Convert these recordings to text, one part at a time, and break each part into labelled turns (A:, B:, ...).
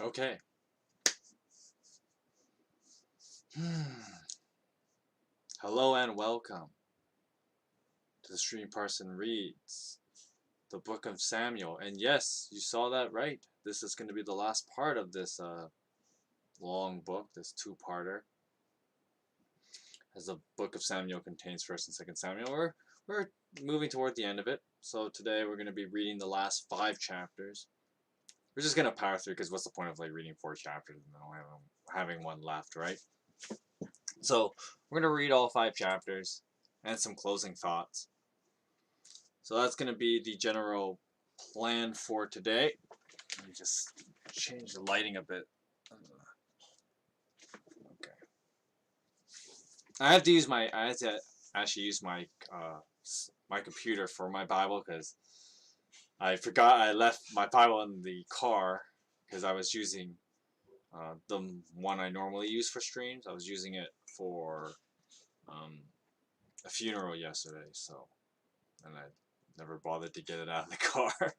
A: Okay. Hello and welcome to the stream. Parson reads the book of Samuel. And yes, you saw that right. This is going to be the last part of this long book, this two-parter. As the book of Samuel contains 1st and 2nd Samuel, we're moving toward the end of it. So today we're going to be reading the last 5 chapters. We're just going to power through because what's the point of reading 4 chapters and then only having one left, right? So we're going to read all 5 chapters and some closing thoughts. So that's going to be the general plan for today. Let me just change the lighting a bit. Okay. I have to actually use my computer for my Bible because I forgot I left my Bible in the car because I was using the one I normally use for streams. I was using it for a funeral yesterday, and I never bothered to get it out of the car.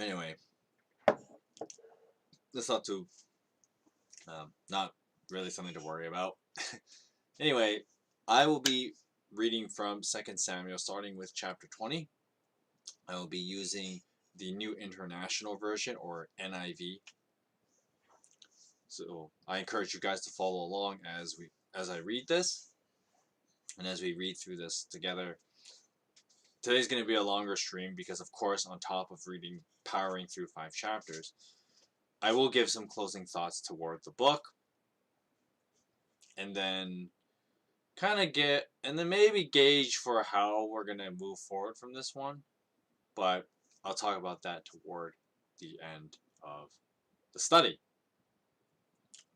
A: Anyway, that's not really something to worry about. Anyway, I will be reading from 2nd Samuel, starting with chapter 20. I will be using the New International Version, or NIV. So I encourage you guys to follow along as I read this, and as we read through this together. Today's going to be a longer stream because, of course, on top of powering through 5 chapters, I will give some closing thoughts toward the book, and then maybe gauge for how we're going to move forward from this one, but I'll talk about that toward the end of the study.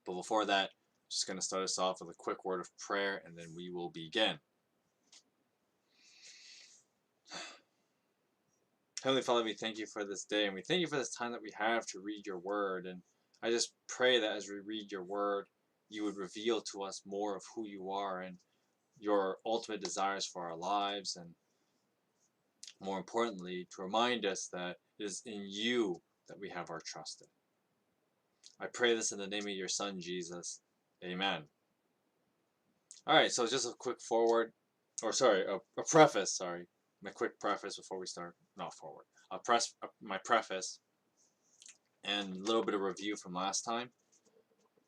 A: But before that, I'm just going to start us off with a quick word of prayer, and then we will begin. Heavenly Father, we thank you for this day, and we thank you for this time that we have to read your word, and I just pray that as we read your word, you would reveal to us more of who you are and your ultimate desires for our lives, and more importantly, to remind us that it is in you that we have our trust in. I pray this in the name of your Son, Jesus. Amen. Alright, so just a quick preface, my quick preface before we start. Not forward. My preface and a little bit of review from last time.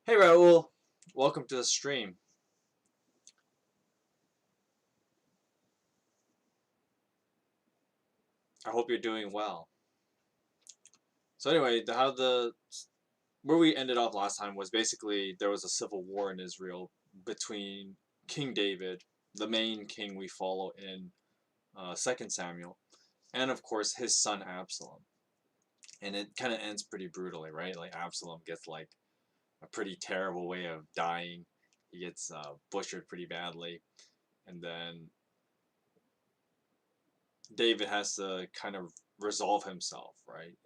A: Hey Raul, welcome to the stream. I hope you're doing well. So anyway, where we ended off last time was basically there was a civil war in Israel between King David, the main king we follow in 2nd Samuel, and of course his son Absalom. And it kind of ends pretty brutally, right? Like Absalom gets like a pretty terrible way of dying. He gets butchered pretty badly, and then David has to kind of resolve himself, right?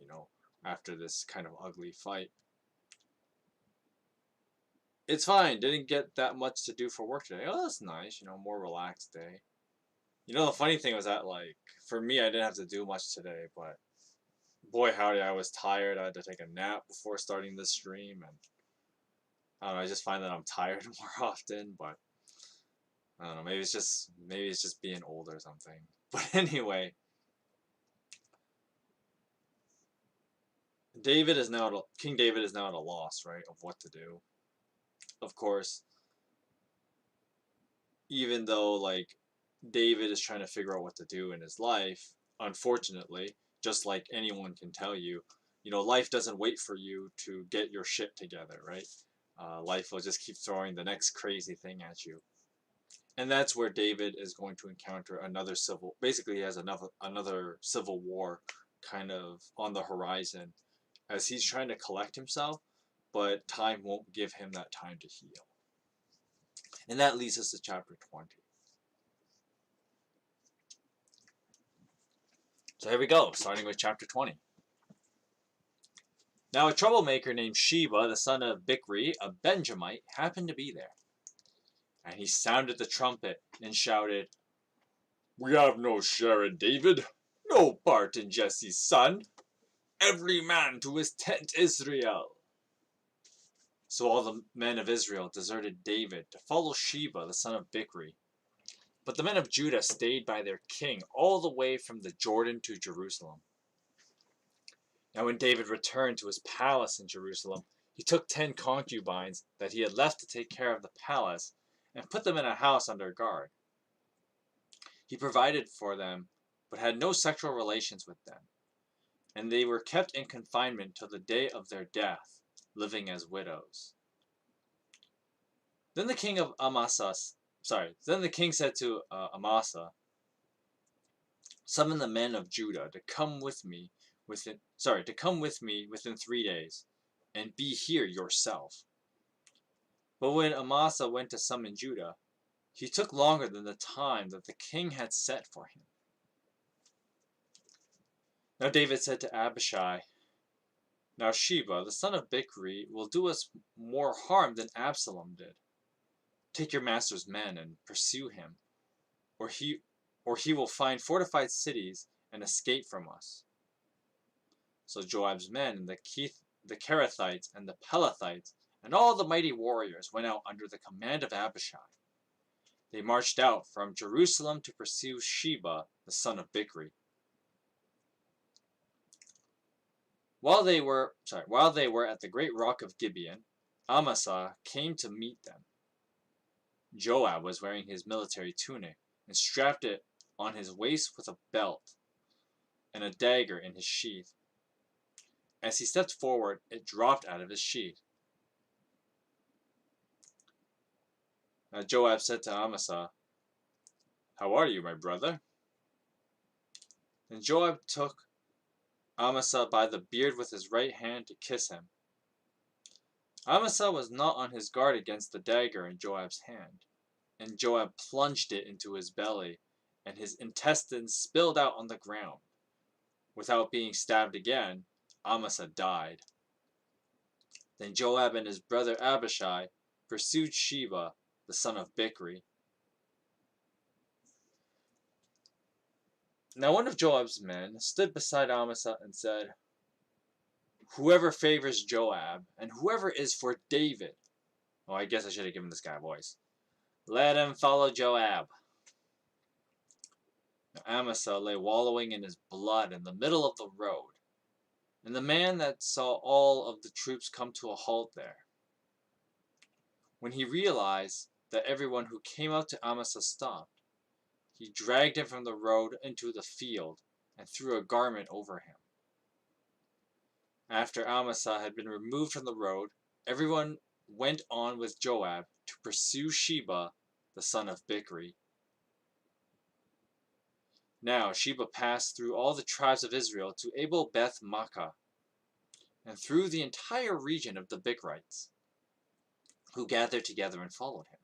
A: After this kind of ugly fight. It's fine. Didn't get that much to do for work today. Oh, that's nice. More relaxed day. The funny thing was that, for me, I didn't have to do much today, but boy, howdy, I was tired. I had to take a nap before starting this stream, and I don't know, I just find that I'm tired more often, but I don't know, maybe it's just being old or something. But anyway, King David is now at a loss, right, of what to do. Of course, even though David is trying to figure out what to do in his life, unfortunately, just like anyone can tell you, life doesn't wait for you to get your shit together, right? Life will just keep throwing the next crazy thing at you. And that's where David is going to encounter basically he has another civil war kind of on the horizon as he's trying to collect himself, but time won't give him that time to heal. And that leads us to chapter 20. So here we go, starting with chapter 20. Now a troublemaker named Sheba, the son of Bichri, a Benjamite, happened to be there. And he sounded the trumpet and shouted, "We have no share in David. No part in Jesse's son. Every man to his tent, Israel. So all the men of Israel deserted David to follow Sheba, the son of Bichri. But the men of Judah stayed by their king all the way from the Jordan to Jerusalem. Now when David returned to his palace in Jerusalem, he took 10 concubines that he had left to take care of the palace and put them in a house under guard. He provided for them, but had no sexual relations with them, and they were kept in confinement till the day of their death, living as widows. Then the king said to Amasa, summon the men of Judah to come with me within 3 days, and be here yourself. But when Amasa went to summon Judah, he took longer than the time that the king had set for him. Now David said to Abhishai, now Sheba, the son of Bichri, will do us more harm than Absalom did. Take your master's men and pursue him, or he will find fortified cities and escape from us. So Joab's men and the Kerethites and the Pelethites and all the mighty warriors went out under the command of Abishai. They marched out from Jerusalem to pursue Sheba, the son of Bichri. While they were at the great rock of Gibeon, Amasa came to meet them. Joab was wearing his military tunic and strapped it on his waist with a belt and a dagger in his sheath. As he stepped forward, it dropped out of his sheath. Now Joab said to Amasa, how are you, my brother? And Joab took Amasa by the beard with his right hand to kiss him. Amasa was not on his guard against the dagger in Joab's hand, and Joab plunged it into his belly, and his intestines spilled out on the ground. Without being stabbed again, Amasa died. Then Joab and his brother Abishai pursued Sheba, the son of Bichri. Now one of Joab's men stood beside Amasa and said, whoever favors Joab, and whoever is for David. Oh, I guess I should have given this guy a voice. Let him follow Joab. Now Amasa lay wallowing in his blood in the middle of the road, and the man that saw all of the troops come to a halt there. When he realized that everyone who came out to Amasa stopped, he dragged him from the road into the field and threw a garment over him. After Amasa had been removed from the road, everyone went on with Joab to pursue Sheba, the son of Bichri. Now Sheba passed through all the tribes of Israel to Abel-Beth-Maachah, and through the entire region of the Bichrites, who gathered together and followed him.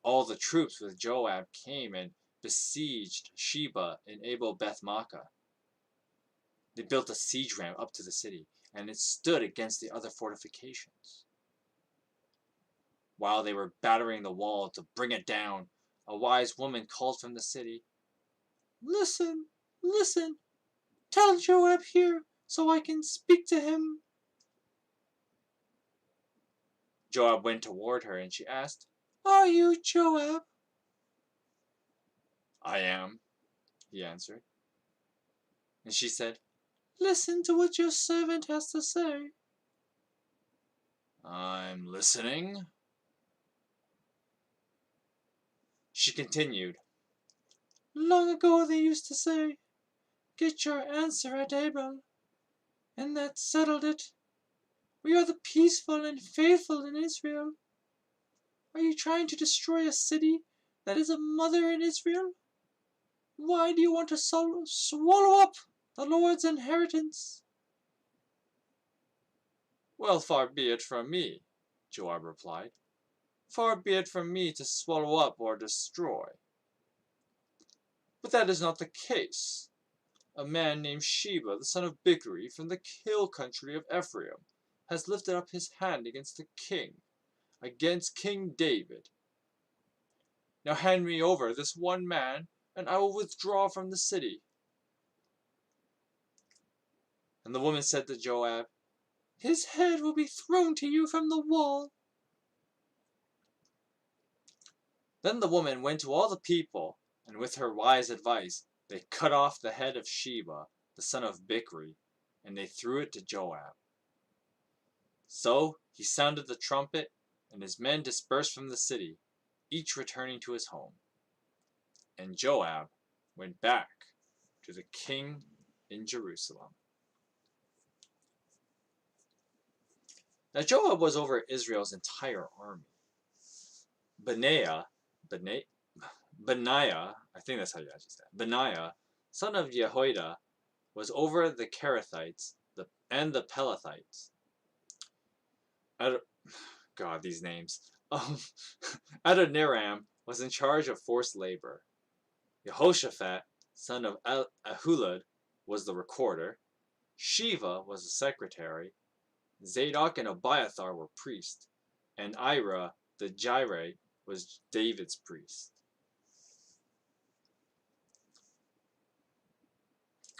A: All the troops with Joab came and besieged Sheba in Abel-Beth-Maachah. They built a siege ram up to the city, and it stood against the other fortifications. While they were battering the wall to bring it down, a wise woman called from the city, listen, listen, tell Joab here, so I can speak to him. Joab went toward her, and she asked, are you Joab? I am, he answered. And she said, listen to what your servant has to say. I'm listening. She continued, long ago they used to say, get your answer at Abel, and that settled it. We are the peaceful and faithful in Israel. Are you trying to destroy a city that is a mother in Israel? Why do you want to swallow up the Lord's inheritance? Well, far be it from me, Joab replied. Far be it from me to swallow up or destroy. But that is not the case. A man named Sheba, the son of Bichri, from the hill country of Ephraim, has lifted up his hand against the king, against King David. Now hand me over this one man, and I will withdraw from the city. And the woman said to Joab, "His head will be thrown to you from the wall." Then the woman went to all the people, and with her wise advice, they cut off the head of Sheba, the son of Bichri, and they threw it to Joab. So he sounded the trumpet, and his men dispersed from the city, each returning to his home. And Joab went back to the king in Jerusalem. Now Joab was over Israel's entire army. Benaiah, I think that's how you actually say it. Benaiah, son of Jehoiada, was over the Kerethites and the Pelethites. God, these names. Adoniram was in charge of forced labor. Jehoshaphat, son of Ahulad, was the recorder. Shiva was the secretary. Zadok and Abiathar were priests. And Ira, the Jireh, was David's priest.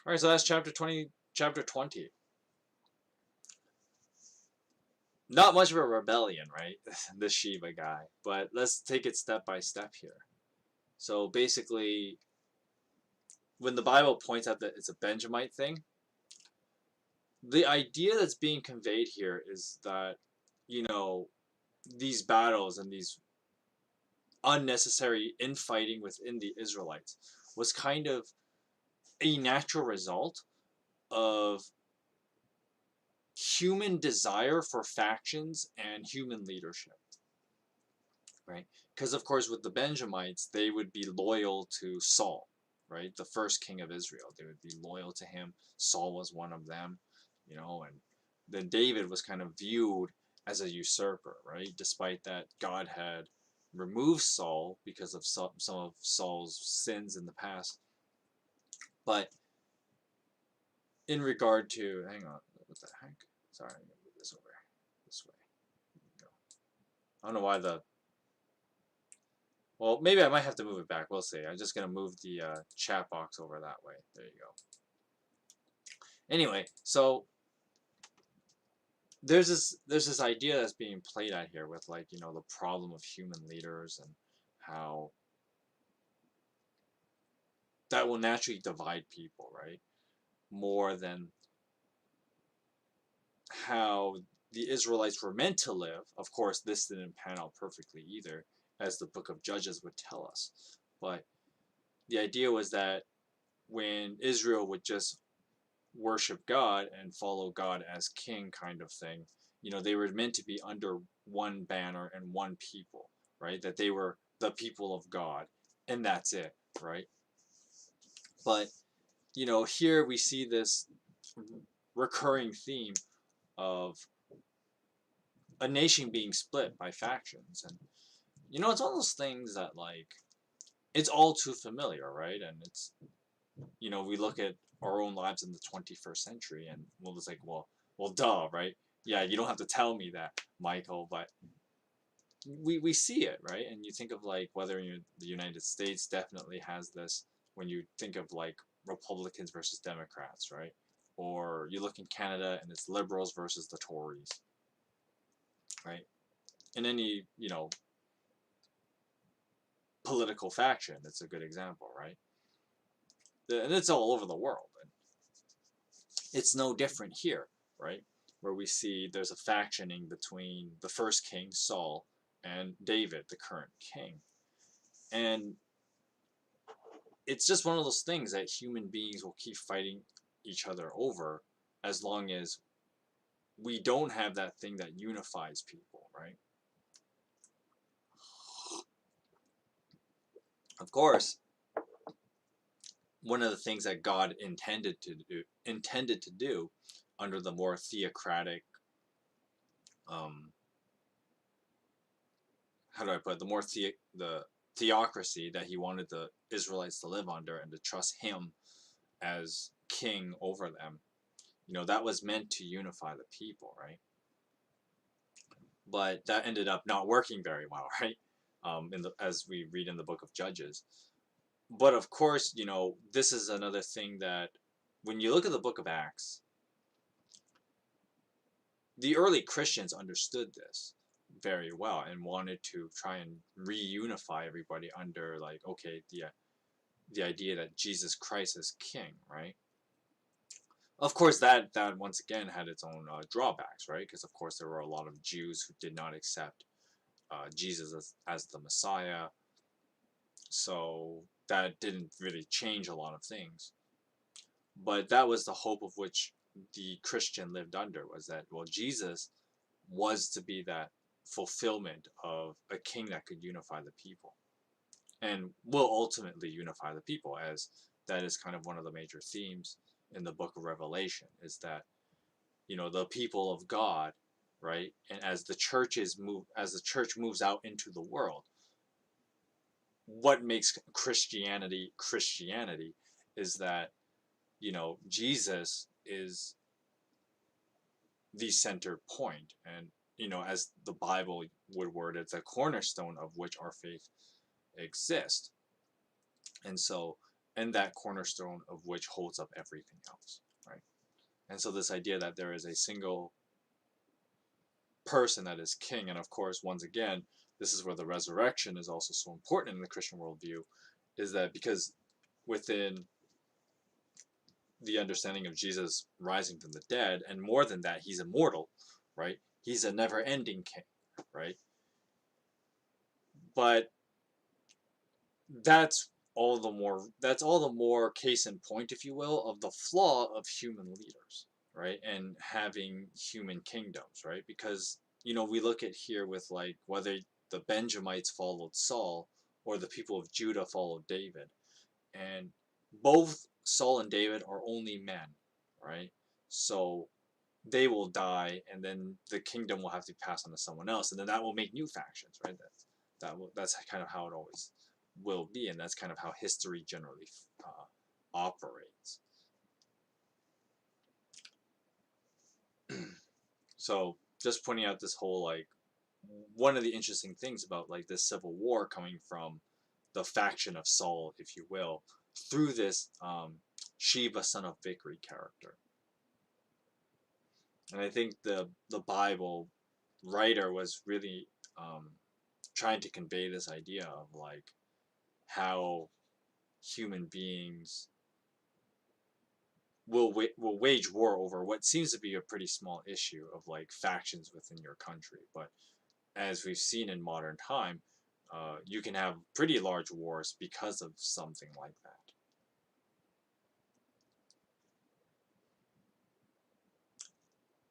A: Alright, so that's chapter 20. Not much of a rebellion, right? This Shiva guy. But let's take it step by step here. So basically, when the Bible points out that it's a Benjamite thing, the idea that's being conveyed here is that, these battles and these unnecessary infighting within the Israelites was kind of a natural result of human desire for factions and human leadership, right? Because of course with the Benjamites, they would be loyal to Saul, right? The first king of Israel. They would be loyal to him. Saul was one of them, and then David was kind of viewed as a usurper, right? Despite that God had removed Saul because of some of Saul's sins in the past. But in regard to, hang on, what the heck? Sorry, I'm going to move this over this way. Go. I don't know why well, maybe I might have to move it back. We'll see. I'm just going to move the chat box over that way. There you go. Anyway, so there's this idea that's being played out here with, like, the problem of human leaders and how that will naturally divide people, right? More than how the Israelites were meant to live. Of course, this didn't pan out perfectly either, as the book of Judges would tell us. But the idea was that when Israel would just worship God and follow God as king kind of thing, they were meant to be under one banner and one people, right? That they were the people of God, and that's it, right? But, here we see this recurring theme of a nation being split by factions. And, it's one of those things that, like, it's all too familiar, right? And it's, we look at our own lives in the 21st century and we'll just like, well, duh, right? Yeah, you don't have to tell me that, Michael, but we see it, right? And you think of, like, whether the United States definitely has this when you think of, like, Republicans versus Democrats, right? Or you look in Canada and it's Liberals versus the Tories, right? In any, political faction, it's a good example, right? And it's all over the world. And it's no different here, right? Where we see there's a factioning between the first king, Saul, and David, the current king. And it's just one of those things that human beings will keep fighting each other over as long as we don't have that thing that unifies people, right? Of course, one of the things that God intended to do under the more theocratic, how do I put it? The theocracy that he wanted the Israelites to live under and to trust him as king over them. That was meant to unify the people, right? But that ended up not working very well, right? As we read in the book of Judges. But of course, this is another thing that when you look at the book of Acts, the early Christians understood this very well and wanted to try and reunify everybody under, like, okay, the idea that Jesus Christ is king, right? Of course, that once again had its own drawbacks, right? Because of course there were a lot of Jews who did not accept Jesus as the Messiah, so that didn't really change a lot of things. But that was the hope of which the Christian lived under, was that, well, Jesus was to be that fulfillment of a king that could unify the people and will ultimately unify the people, as that is kind of one of the major themes in the book of Revelation, is that, you know, the people of God, right? And as the church moves out into the world, what makes Christianity is that, you know, Jesus is the center point, and, you know, as the Bible would word it, it's a cornerstone of which our faith exists. And so, and that cornerstone of which holds up everything else, right? And so this idea that there is a single person that is king, and of course, once again, this is where the resurrection is also so important in the Christian worldview, is that because within the understanding of Jesus rising from the dead, and more than that, he's immortal, right? He's a never-ending king, right? But that's all the more case in point, if you will, of the flaw of human leaders, right? And having human kingdoms, right? Because, you know, we look at here with, like, whether the Benjamites followed Saul or the people of Judah followed David, and both Saul and David are only men, right? So they will die, and then the kingdom will have to pass on to someone else, and then that will make new factions, right? That's kind of how it always will be, and that's kind of how history generally operates. So just pointing out this whole, like, one of the interesting things about, like, this civil war coming from the faction of Saul, if you will, through this Sheba son of Vickery character. And I think the Bible writer was really trying to convey this idea of, like, how human beings will wage war over what seems to be a pretty small issue of, like, factions within your country. But as we've seen in modern time, you can have pretty large wars because of something like that.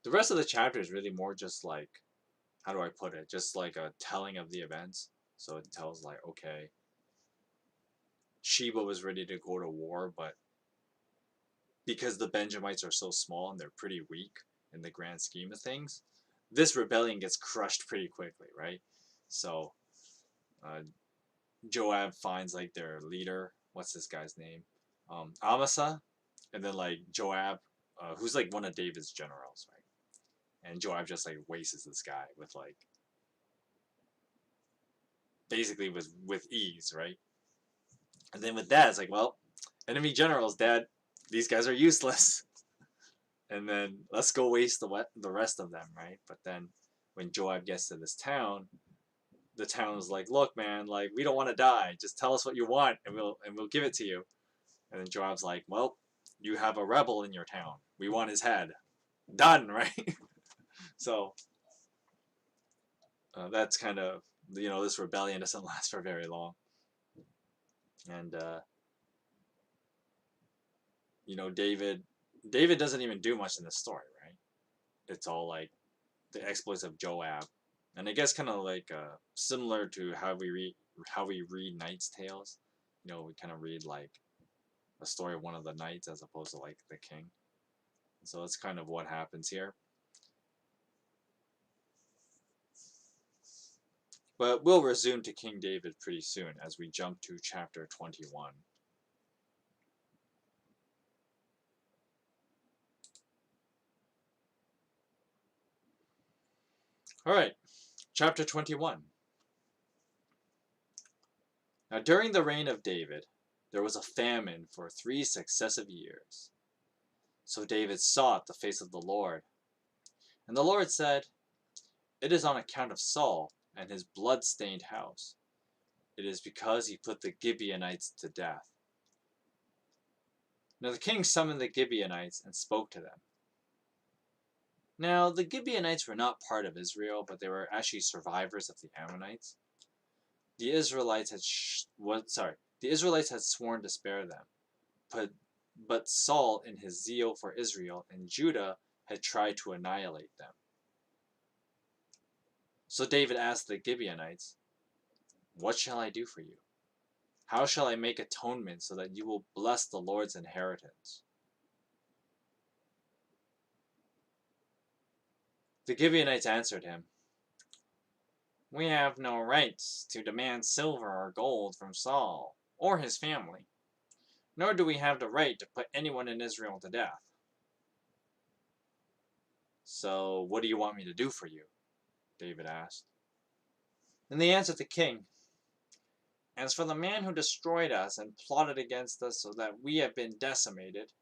A: The rest of the chapter is really more just like, how do I put it? Just like a telling of the events. So it tells, like, okay, Sheba was ready to go to war, but because the Benjamites are so small and they're pretty weak in the grand scheme of things, this rebellion gets crushed pretty quickly, right? So Joab finds, like, their leader. What's this guy's name? Amasa, and then, like, Joab, who's like one of David's generals, right? And Joab just, like, wastes this guy with, like, basically with ease, right? And then with that, it's like, well, enemy generals, Dad, these guys are useless. And then let's go waste the rest of them, right? But then when Joab gets to this town, the town is like, look, man, like, we don't want to die. Just tell us what you want, and we'll give it to you. And then Joab's like, well, you have a rebel in your town. We want his head. Done, right? So that's kind of, you know, this rebellion doesn't last for very long. And you know, David doesn't even do much in this story, right? It's all, like, the exploits of Joab, and I guess kind of like similar to how we read Knights' Tales. You know, we kind of read, like, a story of one of the knights as opposed to, like, the king. So that's kind of what happens here. But we'll resume to King David pretty soon as we jump to chapter 21. Alright, chapter 21. Now during the reign of David, there was a famine for 3 successive years. So David sought the face of the Lord. And the Lord said, "It is on account of Saul and his blood-stained house. It is because he put the Gibeonites to death." Now the king summoned the Gibeonites and spoke to them. Now the Gibeonites were not part of Israel, but they were actually survivors of the Ammonites. The Israelites had sworn to spare them, but Saul, in his zeal for Israel and Judah, had tried to annihilate them. So David asked the Gibeonites, "What shall I do for you? How shall I make atonement so that you will bless the Lord's inheritance?" The Gibeonites answered him, "We have no rights to demand silver or gold from Saul or his family, nor do we have the right to put anyone in Israel to death. So what do you want me to do for you?" David asked. And they answered the king, "As for the man who destroyed us and plotted against us so that we have been decimated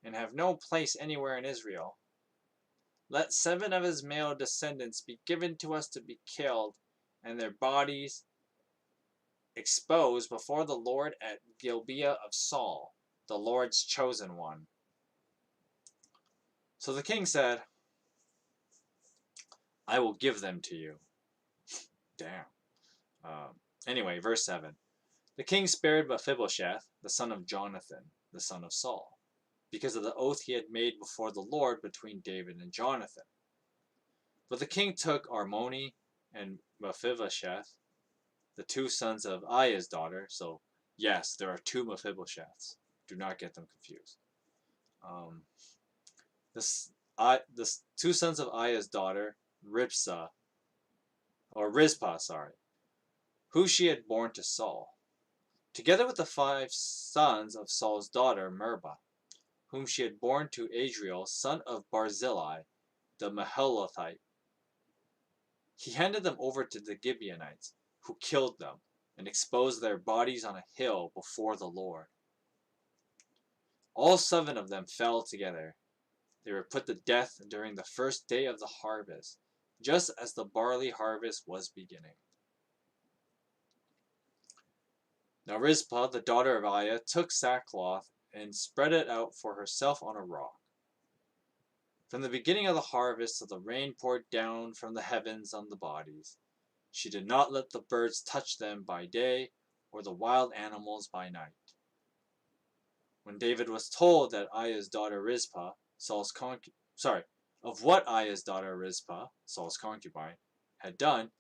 A: and have no place anywhere in Israel, let 7 of his male descendants be given to us to be killed, and their bodies exposed before the Lord at Gibeah of Saul, the Lord's chosen one." So the king said, "I will give them to you." Damn. Anyway, verse 7. The king spared Mephibosheth, the son of Jonathan, the son of Saul, because of the oath he had made before the Lord between David and Jonathan. But the king took Armoni and Mephibosheth, the 2 sons of Aiah's daughter. So, yes, there are 2 Mephibosheths. Do not get them confused. The 2 sons of Aiah's daughter, Rizpah, who she had borne to Saul, together with the 5 sons of Saul's daughter, Merba, whom she had borne to Adriel, son of Barzillai, the Mahalathite. He handed them over to the Gibeonites, who killed them and exposed their bodies on a hill before the Lord. All 7 of them fell together. They were put to death during the first day of the harvest, just as the barley harvest was beginning. Now Rizpah, the daughter of Aiah, took sackcloth and spread it out for herself on a rock. From the beginning of the harvest till the rain poured down from the heavens on the bodies, she did not let the birds touch them by day or the wild animals by night. When David was told that Aiah's daughter Rizpah, of what Aiah's daughter Rizpah, Saul's concubine, had done,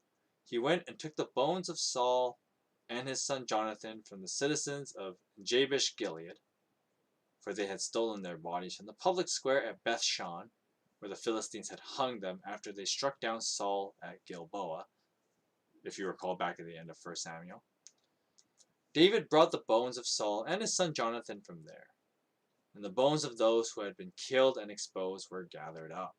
A: he went and took the bones of Saul and his son Jonathan from the citizens of Jabesh Gilead, for they had stolen their bodies from the public square at Bethshan, where the Philistines had hung them after they struck down Saul at Gilboa, if you recall back at the end of 1 Samuel. David brought the bones of Saul and his son Jonathan from there, and the bones of those who had been killed and exposed were gathered up.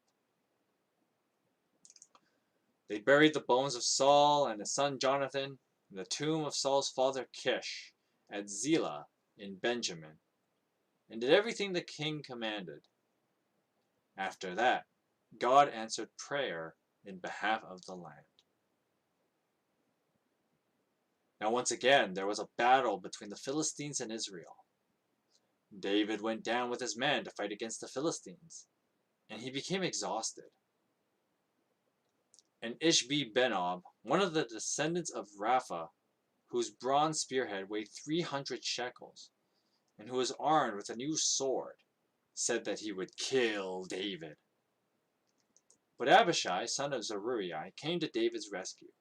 A: They buried the bones of Saul and his son Jonathan in the tomb of Saul's father Kish at Zelah in Benjamin, and did everything the king commanded. After that, God answered prayer in behalf of the land. Now once again, there was a battle between the Philistines and Israel. David went down with his men to fight against the Philistines, and he became exhausted. And Ishbi-Benob, one of the descendants of Rapha, whose bronze spearhead weighed 300 shekels, and who was armed with a new sword, said that he would kill David. But Abhishai, son of Zeruiah, came to David's rescue.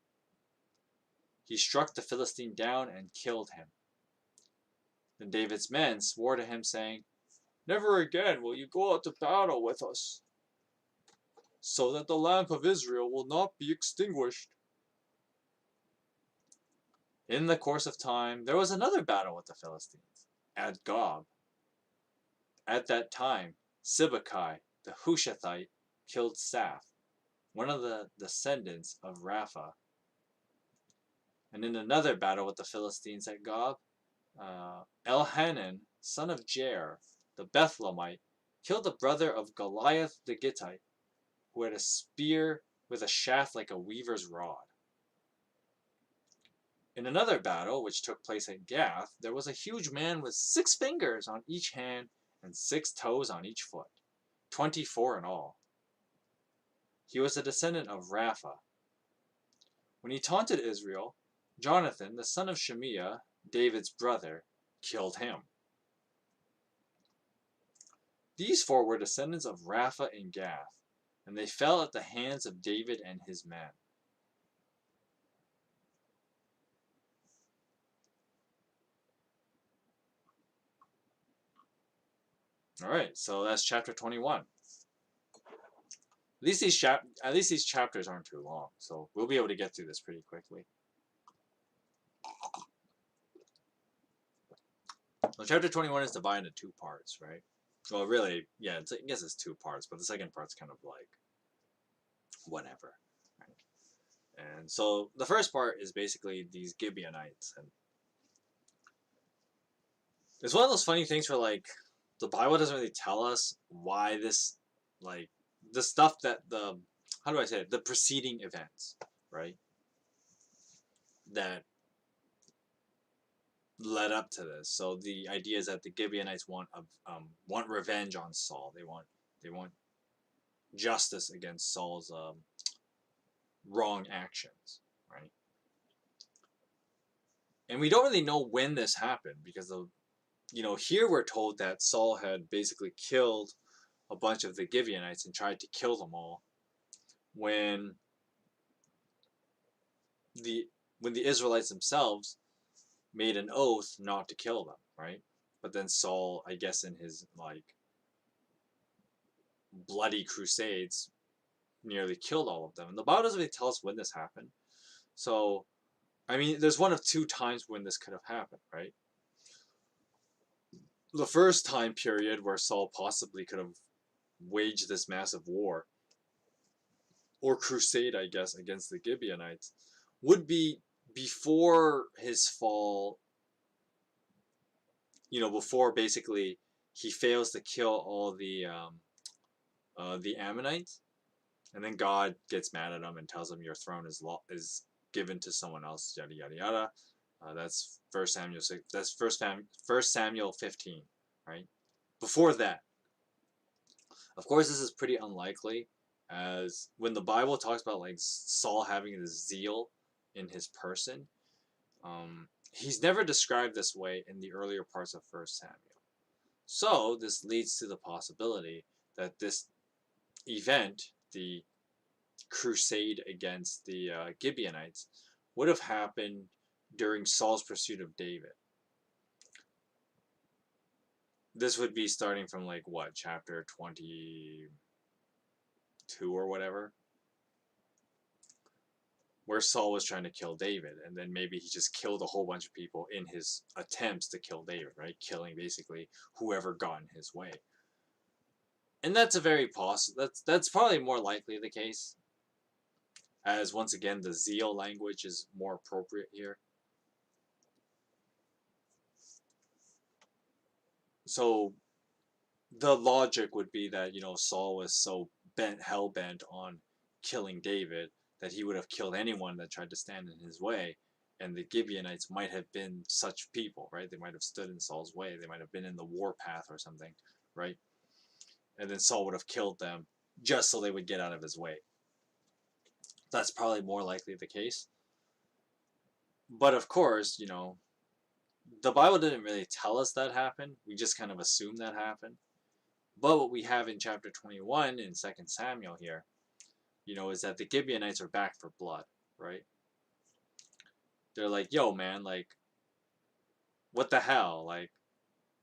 A: He struck the Philistine down and killed him. Then David's men swore to him, saying, "Never again will you go out to battle with us, so that the lamp of Israel will not be extinguished." In the course of time, there was another battle with the Philistines, at Gob. At that time, Sibbecai, the Hushathite, killed Saph, one of the descendants of Rapha. And in another battle with the Philistines at Gob, Elhanan, son of Jair, the Bethlehemite, killed the brother of Goliath the Gittite. who had a spear with a shaft like a weaver's rod. In another battle, which took place at Gath, there was a huge man with 6 fingers on each hand and 6 toes on each foot, 24 in all. He was a descendant of Rapha. When he taunted Israel, Jonathan, the son of Shemiah, David's brother, killed him. These 4 were descendants of Rapha and Gath, and they fell at the hands of David and his men. Alright, so that's chapter 21. At least these chapters aren't too long, so we'll be able to get through this pretty quickly. Well, chapter 21 is divided into 2 parts, right? Well, really, yeah, I guess it's 2 parts, but the second part's kind of like whatever. Right? And so the first part is basically these Gibeonites, and it's one of those funny things where like the Bible doesn't really tell us why this, like, the stuff that how do I say it, the preceding events, right, that led up to this. So the idea is that the Gibeonites want revenge on Saul. They want justice against Saul's wrong actions, right? And we don't really know when this happened because here we're told that Saul had basically killed a bunch of the Gibeonites and tried to kill them all when the Israelites themselves made an oath not to kill them, right? But then Saul, I guess in his like bloody crusades, nearly killed all of them. And the Bible doesn't really tell us when this happened. So, I mean, there's one of 2 times when this could have happened, right? The first time period where Saul possibly could have waged this massive war or crusade, I guess, against the Gibeonites would be before his fall, before basically he fails to kill all the Ammonites, and then God gets mad at him and tells him your throne is given to someone else, yada yada yada. That's 1 Samuel 6. That's 1 Samuel 15, right? Before that, of course, this is pretty unlikely, as when the Bible talks about like Saul having this zeal in his person, he's never described this way in the earlier parts of 1 Samuel. So this leads to the possibility that this event, the crusade against the Gibeonites, would have happened during Saul's pursuit of David. This would be starting from like what, chapter 22 or whatever, where Saul was trying to kill David, and then maybe he just killed a whole bunch of people in his attempts to kill David, right? Killing basically whoever got in his way. And that's a very that's probably more likely the case, as once again the zeal language is more appropriate here. So the logic would be that Saul was so hell-bent on killing David that he would have killed anyone that tried to stand in his way, and the Gibeonites might have been such people, right? They might have stood in Saul's way. They might have been in the warpath or something, right? And then Saul would have killed them just so they would get out of his way. That's probably more likely the case. But of course, the Bible didn't really tell us that happened. We just kind of assume that happened. But what we have in chapter 21 in 2 Samuel here, is that the Gibeonites are back for blood, right? They're like, yo, man, like, what the hell? Like,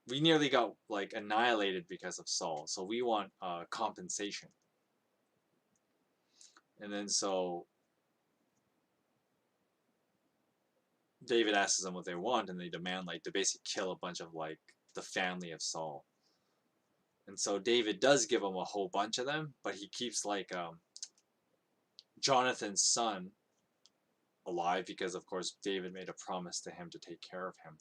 A: we nearly got, like, annihilated because of Saul, so we want compensation. And then so David asks them what they want, and they demand, like, to basically kill a bunch of, like, the family of Saul. And so David does give them a whole bunch of them, but he keeps, like, Jonathan's son alive because, of course, David made a promise to him to take care of him.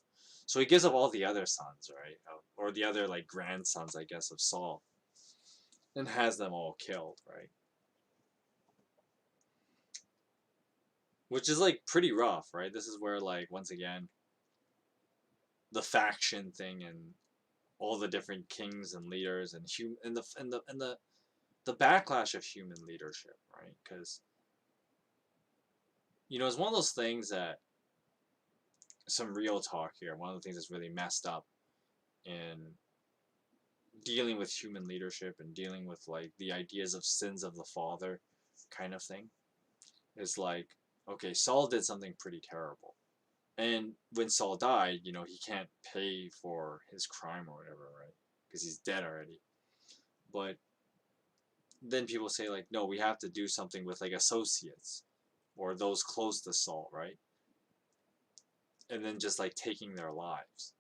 A: So he gives up all the other sons, right? Or the other, like, grandsons, I guess, of Saul, and has them all killed, right? which is like pretty rough, right? This is where like once again the faction thing and all the different kings and leaders and the backlash of human leadership, right? Because it's one of those things that some real talk here. One of the things that's really messed up in dealing with human leadership and dealing with like the ideas of sins of the father kind of thing is like, okay, Saul did something pretty terrible. And when Saul died, he can't pay for his crime or whatever, right? Because he's dead already. But then people say like, no, we have to do something with like associates or those close to Saul, right? And then just like taking their lives,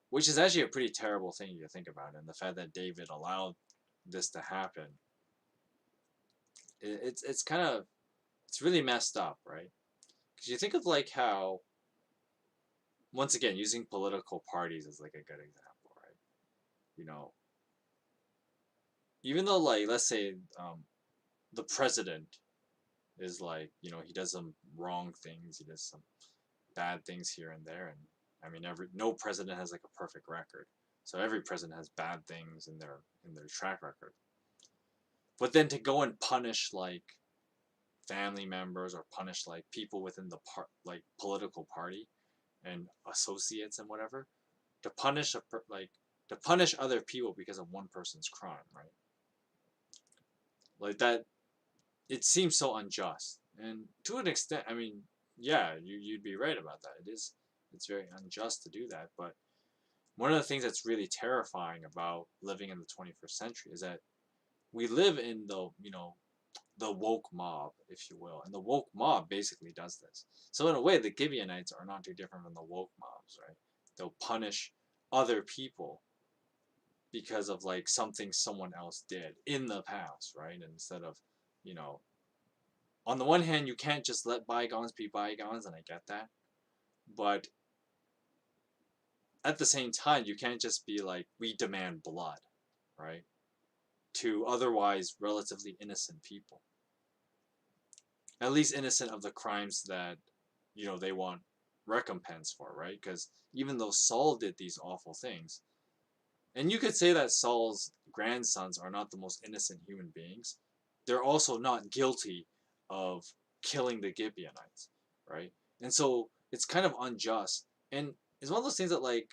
A: which is actually a pretty terrible thing to think about. And the fact that David allowed this to happen, it's kind of it's really messed up, right? Because you think of like how, once again, using political parties as like a good example, right? You know, even though like let's say the president is like he does some wrong things, he does some bad things here and there, and I mean no president has like a perfect record, so every president has bad things in their track record. But then to go and punish like family members or punish like people within the like political party and associates and whatever, to punish like to punish other people because of one person's crime, right? Like that, it seems so unjust. And to an extent, I mean, yeah, you'd be right about that. It's very unjust to do that. But one of the things that's really terrifying about living in the 21st century is that we live in the woke mob, if you will, and the woke mob basically does this. So in a way, the Gibeonites are not too different from the woke mobs, right? They'll punish other people because of like something someone else did in the past, right? And instead of, you know, on the one hand, you can't just let bygones be bygones, and I get that, but at the same time, you can't just be like, we demand blood, right? To otherwise relatively innocent people. At least innocent of the crimes that, they want recompense for, right? Because even though Saul did these awful things, and you could say that Saul's grandsons are not the most innocent human beings, they're also not guilty of killing the Gibeonites, right? And so it's kind of unjust. And it's one of those things that like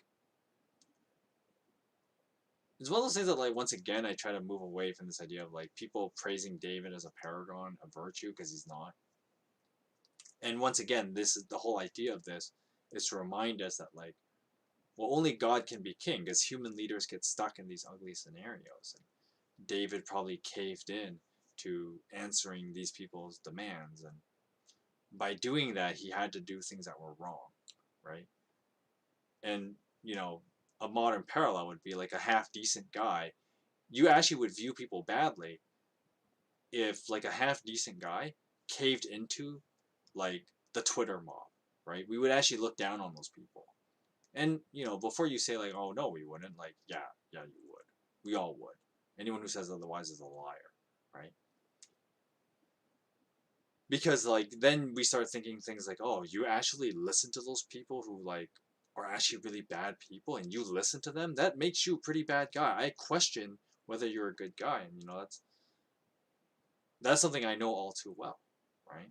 A: it's one of those things that like once again I try to move away from this idea of like people praising David as a paragon of virtue because he's not. And once again, this is the whole idea of this is to remind us that like, well, only God can be king because human leaders get stuck in these ugly scenarios. And David probably caved in to answering these people's demands, and by doing that, he had to do things that were wrong, right? And a modern parallel would be like a half decent guy. You actually would view people badly if like a half decent guy caved into like the Twitter mob, right? We would actually look down on those people. And before you say like, oh no, we wouldn't, like, yeah, you would. We all would. Anyone who says otherwise is a liar, right? Because like then we start thinking things like, oh, you actually listen to those people who like are actually really bad people, and you listen to them, that makes you a pretty bad guy. I question whether you're a good guy, and that's something I know all too well, right?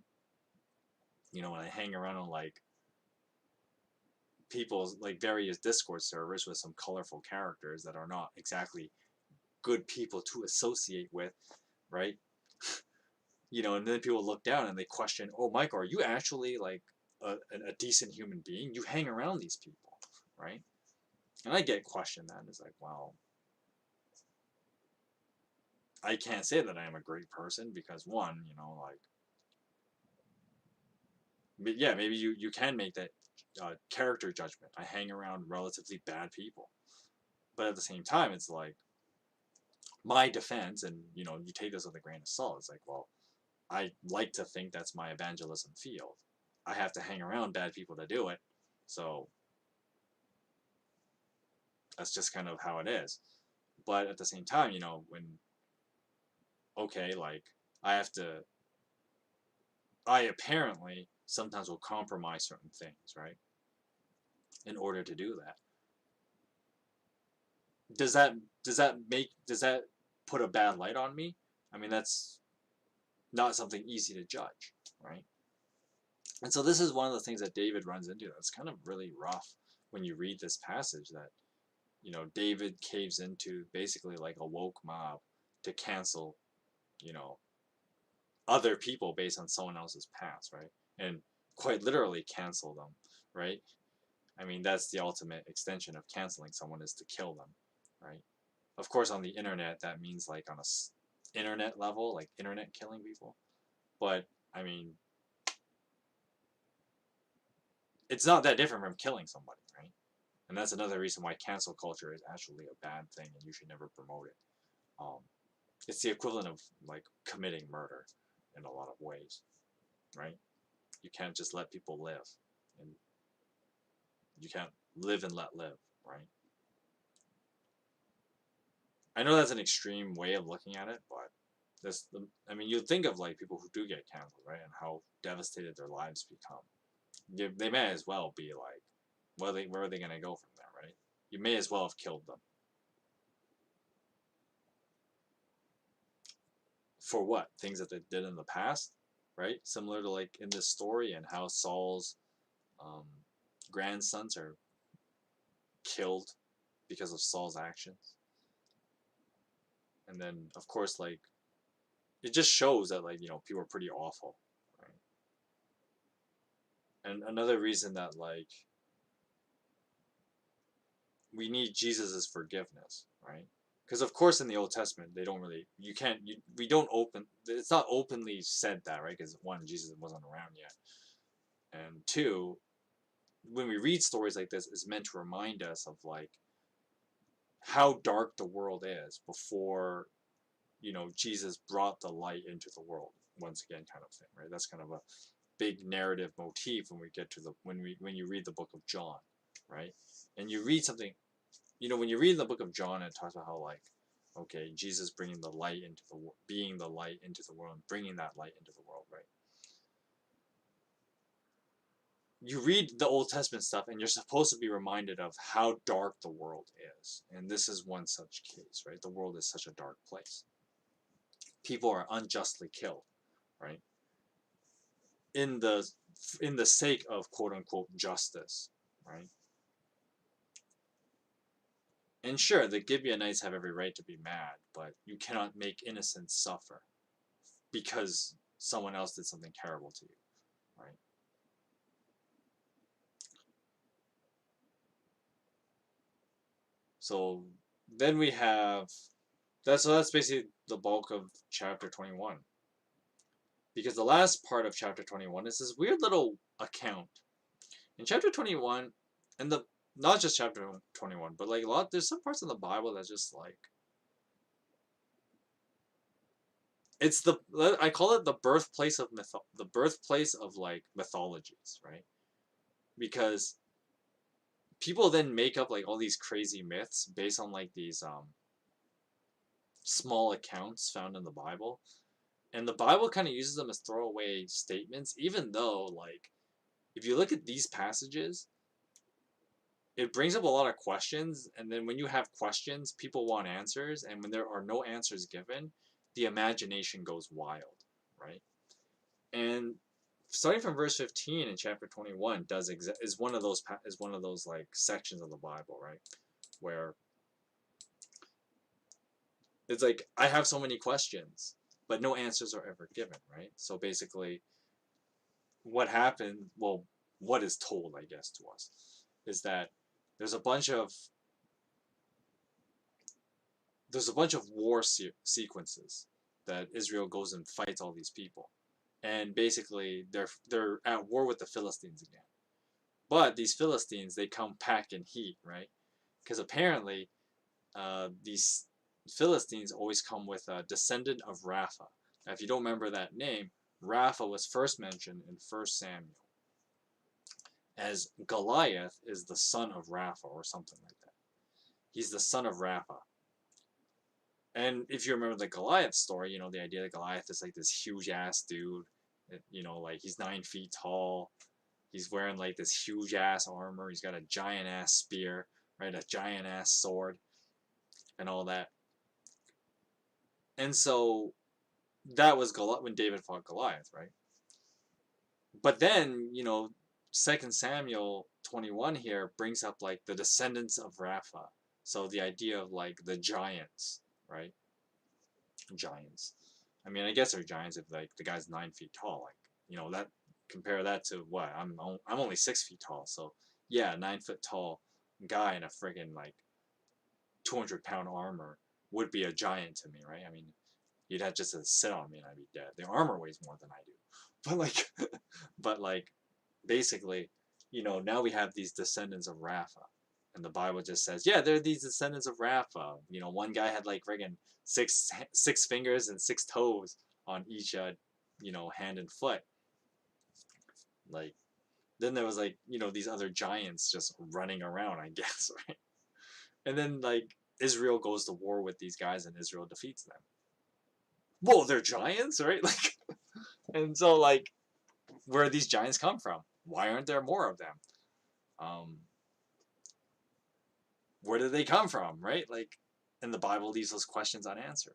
A: When I hang around on like people's like various Discord servers with some colorful characters that are not exactly good people to associate with, right? And then people look down and they question, oh, Michael, are you actually like a decent human being? You hang around these people, right? And I get questioned that. It's like, well, I can't say that I am a great person because one, like, but yeah, maybe you can make that character judgment. I hang around relatively bad people, but at the same time, it's like my defense, and you take this with a grain of salt. It's like, well, I like to think that's my evangelism field. I have to hang around bad people to do it, so that's just kind of how it is. But at the same time, when okay, like I have to I apparently sometimes will compromise certain things, right? In order to do that. Does that put a bad light on me? I mean, that's not something easy to judge, right? And so this is one of the things that David runs into that's kind of really rough when you read this passage, that David caves into basically like a woke mob to cancel, you know, other people based on someone else's past, right? And quite literally cancel them, right? I mean, that's the ultimate extension of canceling someone, is to kill them, right? Of course, on the internet, that means like on a internet level, like internet killing people. But I mean, it's not that different from killing somebody, right? And that's another reason why cancel culture is actually a bad thing, and you should never promote it. Um, it's the equivalent of like committing murder in a lot of ways, right? You can't just let people live, and you can't live and let live, right? I know that's an extreme way of looking at it, but I mean, you think of like people who do get canceled, right, and how devastated their lives become. They may as well be like, where are they going to go from there, right? You may as well have killed them. For what? Things that they did in the past, right? Similar to like in this story, and how Saul's um, grandsons are killed because of Saul's actions. And then, of course, like, it just shows that, like, people are pretty awful, right? And another reason that, like, we need Jesus' forgiveness, right? Because, of course, in the Old Testament, they don't really, we don't it's not openly said that, right? Because, one, Jesus wasn't around yet. And two, when we read stories like this, it's meant to remind us of, like, how dark the world is before Jesus brought the light into the world once again, kind of thing, right? That's kind of a big narrative motif when we get to when you read the book of John, right? And you read something, when you read the book of John, it talks about how, like, okay, Jesus bringing the light into being the light into the world, and bringing that light into the world, right? You read the Old Testament stuff, and you're supposed to be reminded of how dark the world is, and this is one such case, right? The world is such a dark place. People are unjustly killed, right? In the sake of quote unquote justice, right? And sure, the Gibeonites have every right to be mad, but you cannot make innocents suffer because someone else did something terrible to you, right? So then we have that's basically the bulk of chapter 21. Because the last part of chapter 21 is this weird little account. In chapter 21, and not just chapter 21, but like there's some parts in the Bible that's just like, I call it the birthplace of like mythologies, right? Because people then make up like all these crazy myths based on like these small accounts found in the Bible, and the Bible kind of uses them as throwaway statements, even though, like, if you look at these passages, it brings up a lot of questions, and then when you have questions, people want answers, and when there are no answers given, the imagination goes wild, right? And starting from verse 15 in chapter 21 is one of those like sections of the Bible, right? Where it's like, I have so many questions, but no answers are ever given, right? So basically, what happened, well, what is told, I guess, to us, is that there's a bunch of war sequences that Israel goes and fights all these people, and basically they're at war with the Philistines again. But these Philistines, they come packed in heat, right? Because apparently, these Philistines always come with a descendant of Rapha. Now, if you don't remember that name, Rapha was first mentioned in 1 Samuel, as Goliath is the son of Rapha or something like that. He's the son of Rapha. And if you remember the Goliath story, the idea that Goliath is like this huge ass dude, You know, like he's 9 feet tall. He's wearing like this huge ass armor. He's got a giant ass spear, right? A giant ass sword, and all that. And so that was when David fought Goliath, right? But then, you know, 2 Samuel 21 here brings up like the descendants of Rapha. So the idea of like the giants, right? Giants. I mean, I guess they're giants if like the guy's 9 feet tall. Like, you know, that compare that to what I'm only 6 feet tall. So yeah, 9 foot tall guy in a friggin' like 200-pound armor would be a giant to me, right? I mean, you'd have just to sit on me and I'd be dead. The armor weighs more than I do, but like, but like, basically, you know, now we have these descendants of Rapha, and the Bible just says, yeah, they're these descendants of Rapha. You know, one guy had like friggin' six fingers and 6 toes on each, you know, hand and foot. Like, then there was like, you know, these other giants just running around, I guess, right? And then like Israel goes to war with these guys, and Israel defeats them. Whoa, they're giants, right? Like, and so like, where do these giants come from? Why aren't there more of them? Where did they come from, right? Like, and the Bible leaves those questions unanswered.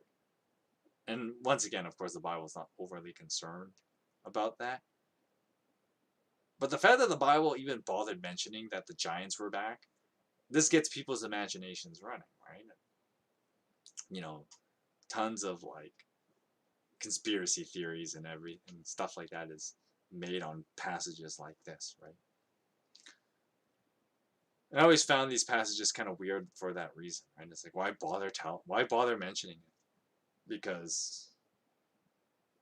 A: And once again, of course, the Bible's not overly concerned about that. But the fact that the Bible even bothered mentioning that the giants were back, this gets people's imaginations running, right? You know, tons of like conspiracy theories and stuff like that is made on passages like this, right? And I always found these passages kind of weird for that reason, right? It's like, why bother mentioning it? Because,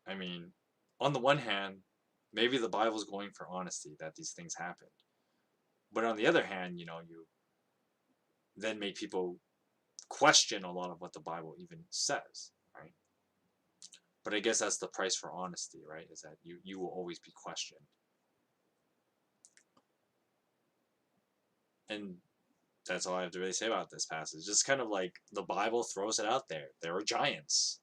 A: I mean, on the one hand, maybe the Bible's going for honesty that these things happened. But on the other hand, you know, you then make people question a lot of what the Bible even says, right? But I guess that's the price for honesty, right? Is that you will always be questioned. And that's all I have to really say about this passage. Just kind of like the Bible throws it out there. There are giants,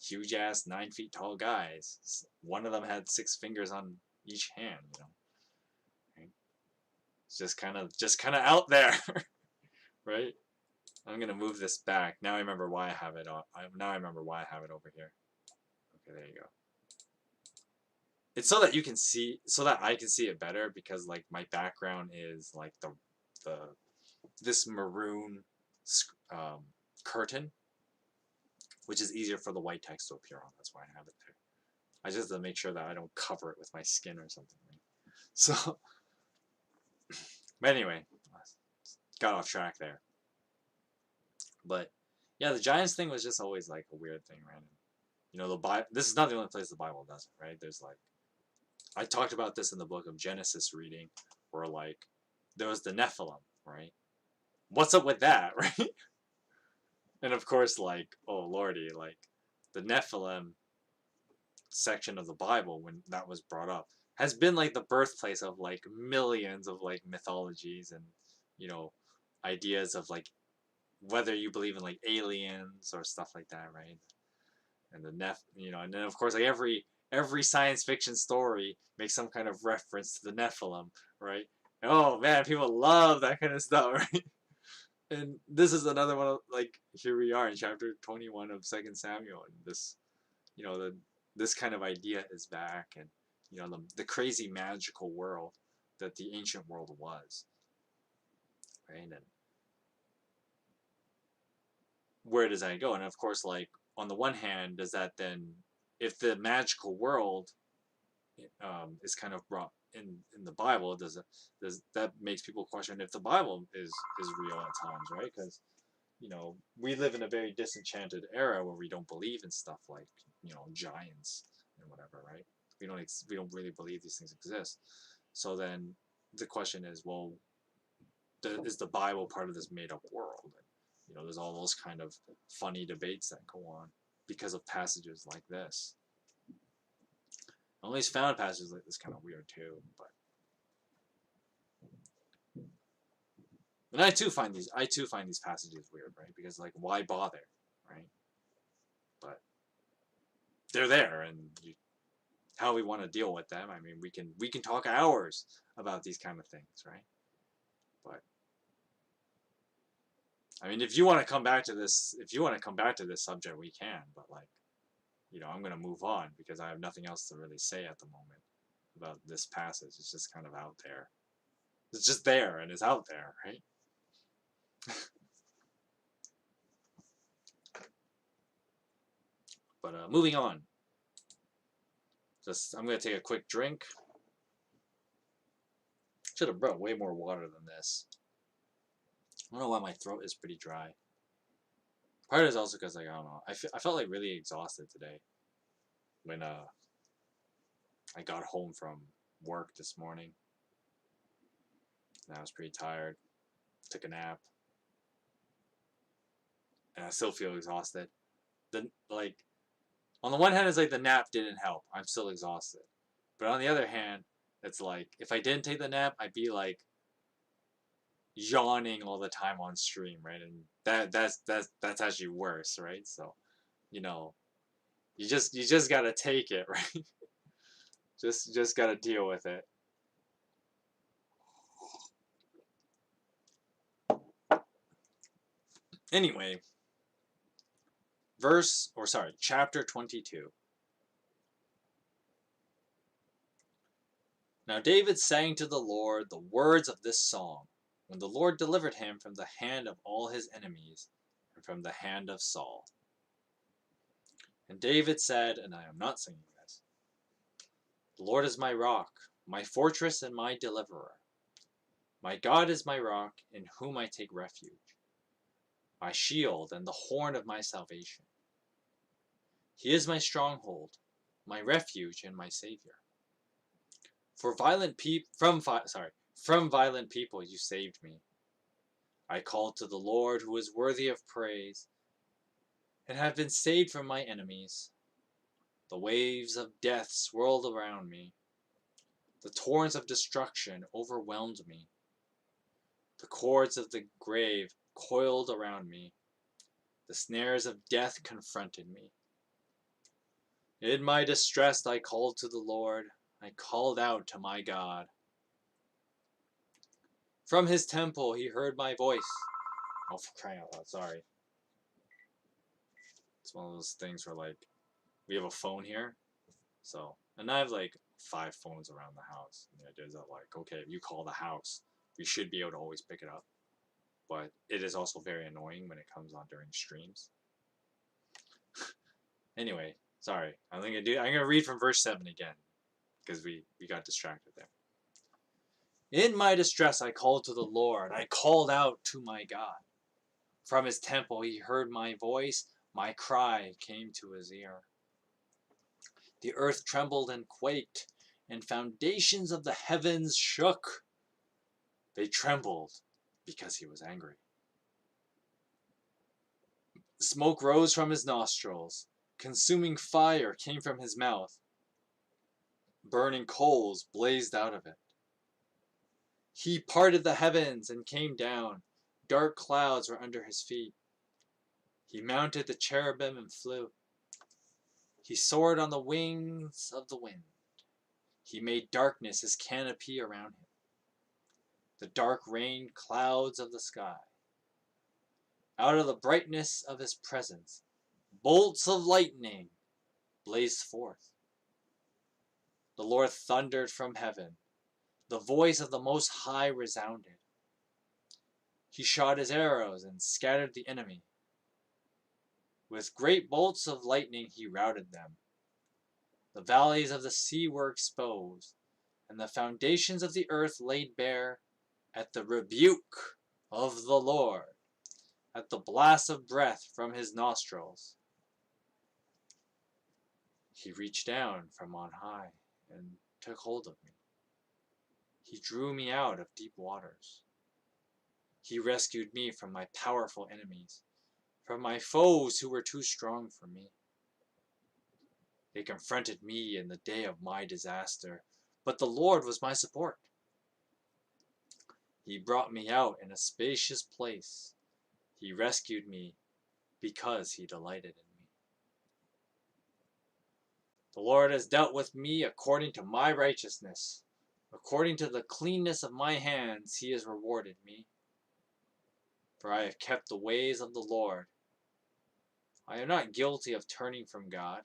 A: huge ass 9 feet tall guys. One of them had 6 fingers on each hand. You know, right? It's just kind of out there, right? I'm gonna move this back. Now I remember why I have it on. Now I remember why I have it over here. Okay, there you go. It's so that you can see, so that I can see it better, because like my background is like this maroon curtain, which is easier for the white text to appear on. That's why I have it there. I just have to make sure that I don't cover it with my skin or something. So, but anyway, got off track there. But yeah, the Giants thing was just always like a weird thing, random. You know, the Bible. This is not the only place the Bible does it, right? There's like, I talked about this in the book of Genesis reading, where like there was the Nephilim, right? What's up with that, right? And of course, like, oh lordy, like the Nephilim section of the Bible, when that was brought up, has been like the birthplace of like millions of like mythologies and, you know, ideas of like whether you believe in like aliens or stuff like that, right? And you know, and then of course like every science fiction story makes some kind of reference to the Nephilim, right? And, oh man, people love that kind of stuff, right? And this is another one of, like, here we are in chapter 21 of 2 Samuel, and this, you know, this kind of idea is back, and, you know, the crazy magical world that the ancient world was, right? And where does that go? And of course, like, on the one hand, does that then, if the magical world is kind of brought in the Bible, does that makes people question if the Bible is real at times, right? Because, you know, we live in a very disenchanted era where we don't believe in stuff like, you know, giants and whatever, right? We don't really believe these things exist. So then the question is, well, is the Bible part of this made-up world? And, you know, there's all those kind of funny debates that go on because of passages like this. I always found passages like this kind of weird too, but. And I too find these passages weird, right? Because like, why bother, right? But they're there, and how we want to deal with them. I mean, we can talk hours about these kind of things, right? But I mean, if you want to come back to this, subject, we can. But like, I'm gonna move on because I have nothing else to really say at the moment about this passage. It's just kind of out there. It's just there and it's out there, right? But moving on. I'm gonna take a quick drink. Should have brought way more water than this. I don't know why my throat is pretty dry. Part of it is also because, like, I don't know. I felt like really exhausted today when I got home from work this morning. And I was pretty tired. Took a nap. And I still feel exhausted. On the one hand, it's like the nap didn't help. I'm still exhausted. But on the other hand, it's like if I didn't take the nap, I'd be like yawning all the time on stream, right? And that's actually worse, right? So, you just gotta take it, right? just gotta deal with it. Anyway, chapter 22. Now David sang to the Lord the words of this song, when the Lord delivered him from the hand of all his enemies, and from the hand of Saul. And David said, and I am not singing this, the Lord is my rock, my fortress and my deliverer. My God is my rock, in whom I take refuge, my shield and the horn of my salvation. He is my stronghold, my refuge and my Savior. From violent people you saved me. I called to the Lord, who is worthy of praise, and have been saved from my enemies. The waves of death swirled around me. The torrents of destruction overwhelmed me. The cords of the grave coiled around me. The snares of death confronted me. In my distress I called to the Lord. I called out to my God. From his temple he heard my voice. Oh, for crying out loud, sorry. It's one of those things where, like, we have a phone here. So, and I have, like, 5 phones around the house. And the idea is that, like, okay, if you call the house, we should be able to always pick it up. But it is also very annoying when it comes on during streams. Anyway, sorry. I'm gonna read from verse 7 again, because we got distracted there. In my distress I called to the Lord. I called out to my God. From his temple he heard my voice. My cry came to his ear. The earth trembled and quaked, and foundations of the heavens shook. They trembled because he was angry. Smoke rose from his nostrils. Consuming fire came from his mouth. Burning coals blazed out of it. He parted the heavens and came down. Dark clouds were under his feet. He mounted the cherubim and flew. He soared on the wings of the wind. He made darkness his canopy around him. The dark rained clouds of the sky. Out of the brightness of his presence, bolts of lightning blazed forth. The Lord thundered from heaven. The voice of the Most High resounded. He shot his arrows and scattered the enemy. With great bolts of lightning he routed them. The valleys of the sea were exposed, and the foundations of the earth laid bare at the rebuke of the Lord, at the blast of breath from his nostrils. He reached down from on high and took hold of me. He drew me out of deep waters. He rescued me from my powerful enemies, from my foes who were too strong for me. They confronted me in the day of my disaster, but the Lord was my support. He brought me out in a spacious place. He rescued me because he delighted in me. The Lord has dealt with me according to my righteousness. According to the cleanness of my hands, he has rewarded me. For I have kept the ways of the Lord. I am not guilty of turning from God,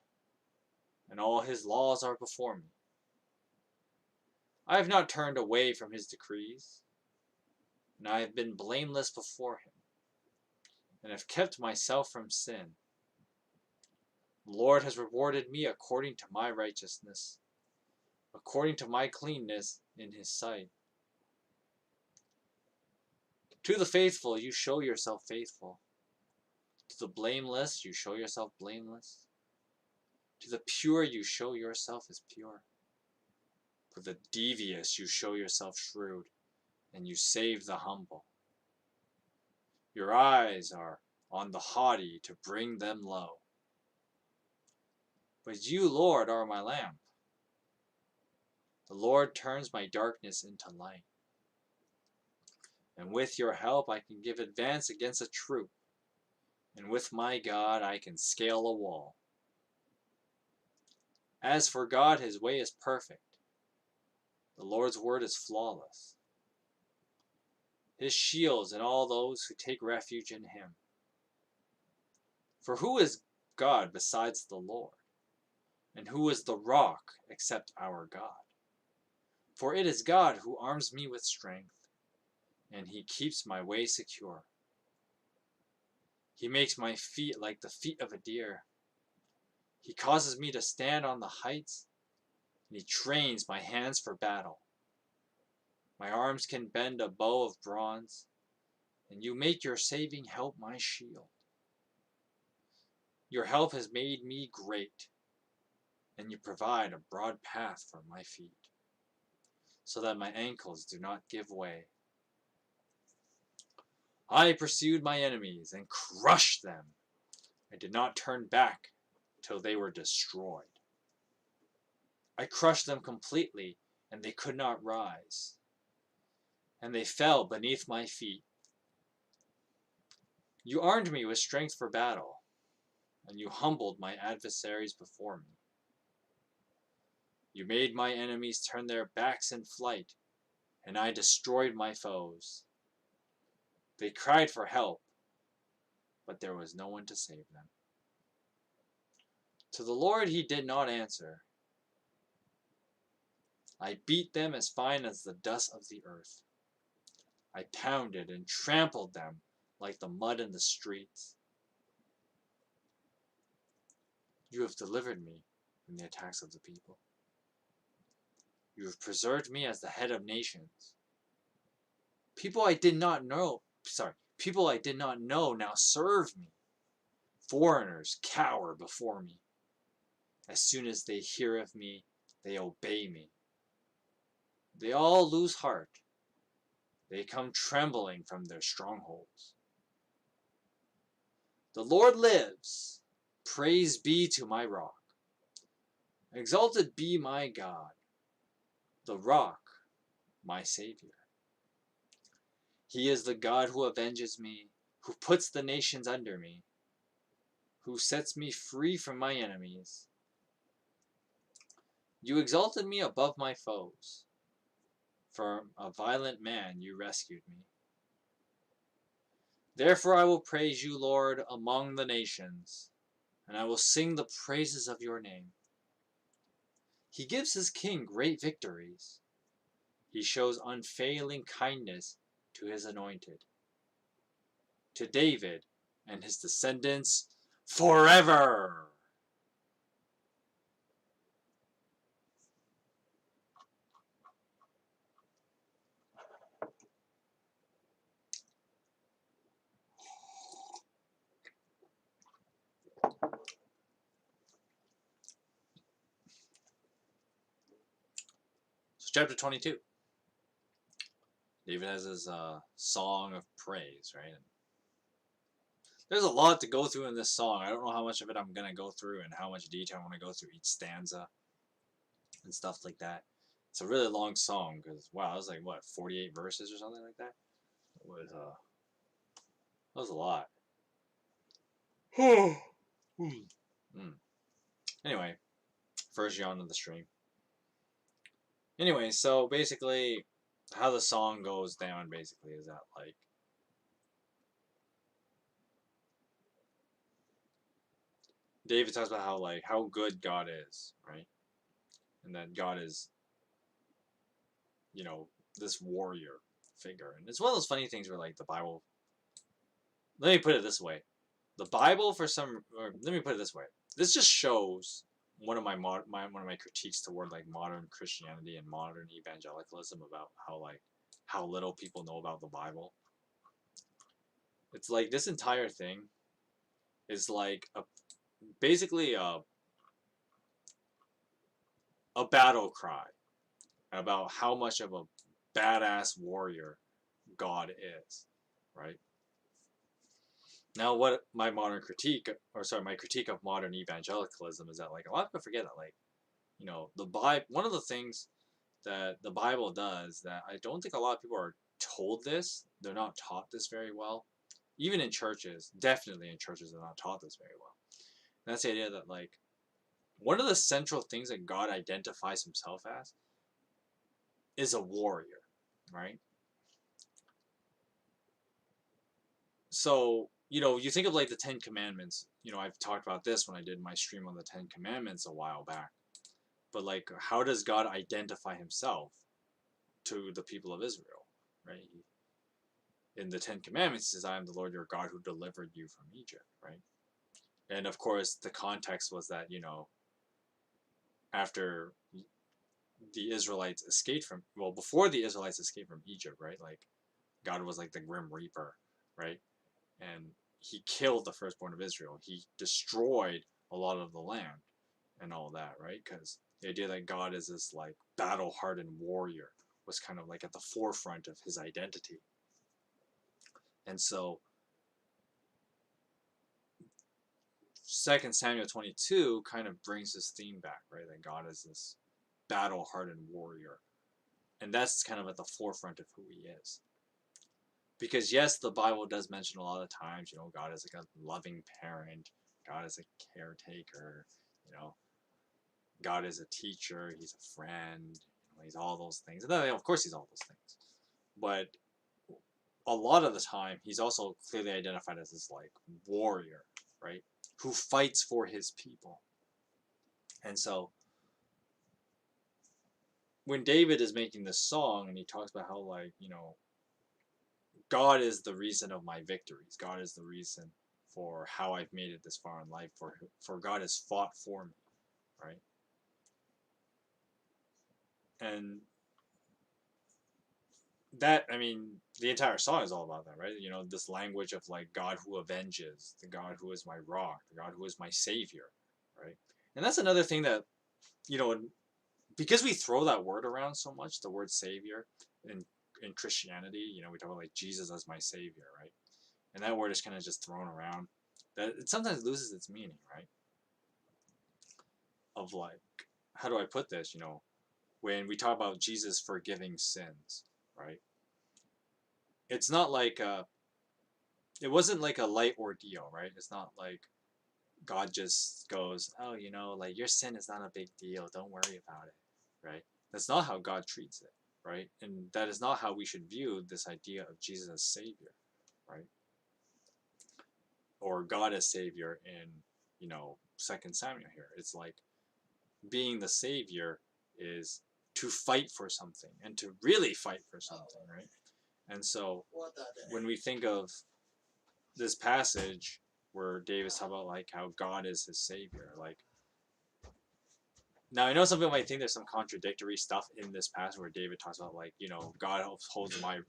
A: and all his laws are before me. I have not turned away from his decrees, and I have been blameless before him, and have kept myself from sin. The Lord has rewarded me according to my righteousness, according to my cleanness in his sight. To the faithful you show yourself faithful. To the blameless you show yourself blameless. To the pure you show yourself as pure. For the devious you show yourself shrewd, and you save the humble. Your eyes are on the haughty to bring them low. But you, Lord, are my lamp. The Lord turns my darkness into light. And with your help I can give advance against a troop. And with my God I can scale a wall. As for God, his way is perfect. The Lord's word is flawless. His shields and all those who take refuge in him. For who is God besides the Lord? And who is the rock except our God? For it is God who arms me with strength, and he keeps my way secure. He makes my feet like the feet of a deer. He causes me to stand on the heights, and he trains my hands for battle. My arms can bend a bow of bronze, and you make your saving help my shield. Your help has made me great, and you provide a broad path for my feet, so that my ankles do not give way. I pursued my enemies and crushed them. I did not turn back till they were destroyed. I crushed them completely, and they could not rise, and they fell beneath my feet. You armed me with strength for battle, and you humbled my adversaries before me. You made my enemies turn their backs in flight, and I destroyed my foes. They cried for help, but there was no one to save them. To the Lord he did not answer. I beat them as fine as the dust of the earth. I pounded and trampled them like the mud in the streets. You have delivered me from the attacks of the people. You have preserved me as the head of nations. People I did not know now serve me. Foreigners cower before me. As soon as they hear of me, they obey me. They all lose heart. They come trembling from their strongholds. The Lord lives. Praise be to my rock. Exalted be my God, the rock, my Savior. He is the God who avenges me, who puts the nations under me, who sets me free from my enemies. You exalted me above my foes. From a violent man you rescued me. Therefore I will praise you, Lord, among the nations, and I will sing the praises of your name. He gives his king great victories. He shows unfailing kindness to his anointed, to David and his descendants forever. So chapter 22. David has his song of praise, right? And there's a lot to go through in this song. I don't know how much of it I'm going to go through and how much detail I want to go through each stanza and stuff like that. It's a really long song because, wow, it was like, what, 48 verses or something like that? It was, that was a lot. Anyway, first yawn of the stream. Anyway, so basically, how the song goes down basically is that like David talks about how good God is, right? And that God is, you know, this warrior figure. And it's one of those funny things where like the Bible. Let me put it this way: the Bible, let me put it this way. This just shows one of one of my critiques toward like modern Christianity and modern evangelicalism about how little people know about the Bible. It's like this entire thing is like basically a battle cry about how much of a badass warrior God is, right? Now, what my my critique of modern evangelicalism is that like a lot of people forget that like, you know, the Bible. One of the things that the Bible does that I don't think a lot of people are told this. They're not taught this very well. Even in churches, definitely in churches, they're not taught this very well. And that's the idea that like one of the central things that God identifies himself as is a warrior, right? So, you know, you think of like the Ten Commandments. You know, I've talked about this when I did my stream on the Ten Commandments a while back. But like, how does God identify himself to the people of Israel, right? In the Ten Commandments, he says, I am the Lord your God who delivered you from Egypt, right? And of course, the context was that, you know, after the Israelites escaped from, well, before the Israelites escaped from Egypt, right? Like, God was like the Grim Reaper, right? And he killed the firstborn of Israel. He destroyed a lot of the land and all that, right? Because the idea that God is this like battle-hardened warrior was kind of like at the forefront of his identity. And so 2 Samuel 22 kind of brings this theme back, right? That God is this battle-hardened warrior. And that's kind of at the forefront of who he is. Because yes, the Bible does mention a lot of times, you know, God is like a loving parent, God is a caretaker, you know, God is a teacher, he's a friend, you know, he's all those things. And then, of course, he's all those things. But a lot of the time, he's also clearly identified as this like warrior, right? Who fights for his people. And so when David is making this song and he talks about how like, you know, God is the reason of my victories. God is the reason for how I've made it this far in life. For God has fought for me, right? And that, I mean, the entire song is all about that, right? You know, this language of like God who avenges, the God who is my rock, the God who is my savior, right? And that's another thing that, you know, because we throw that word around so much, the word savior in Christianity, you know, we talk about like Jesus as my savior, right? And that word is kind of just thrown around. That it sometimes loses its meaning, right? Of like, how do I put this? You know, when we talk about Jesus forgiving sins, right? It's not like it wasn't like a light ordeal, right? It's not like God just goes, oh, you know, like your sin is not a big deal. Don't worry about it, right? That's not how God treats it, right? And that is not how we should view this idea of Jesus as Savior, right? Or God as Savior in, you know, 2 Samuel here. It's like being the Savior is to fight for something and to really fight for something, right? And so when we think of this passage where David's talking about like how God is his Savior, like now I know some people might think there's some contradictory stuff in this passage where David talks about like, you know, God upholds my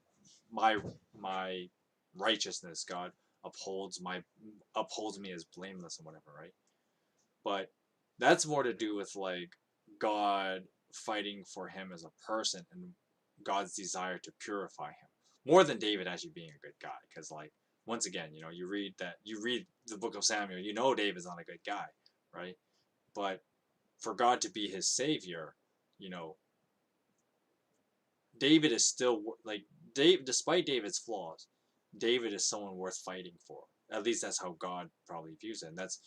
A: righteousness, God upholds me as blameless and whatever, right? But that's more to do with like God fighting for him as a person and God's desire to purify him more than David actually being a good guy. Because like once again, you know, you read the book of Samuel, you know David's not a good guy, right? But for God to be his savior, you know, David is still like despite David's flaws, David is someone worth fighting for. At least that's how God probably views it. And that's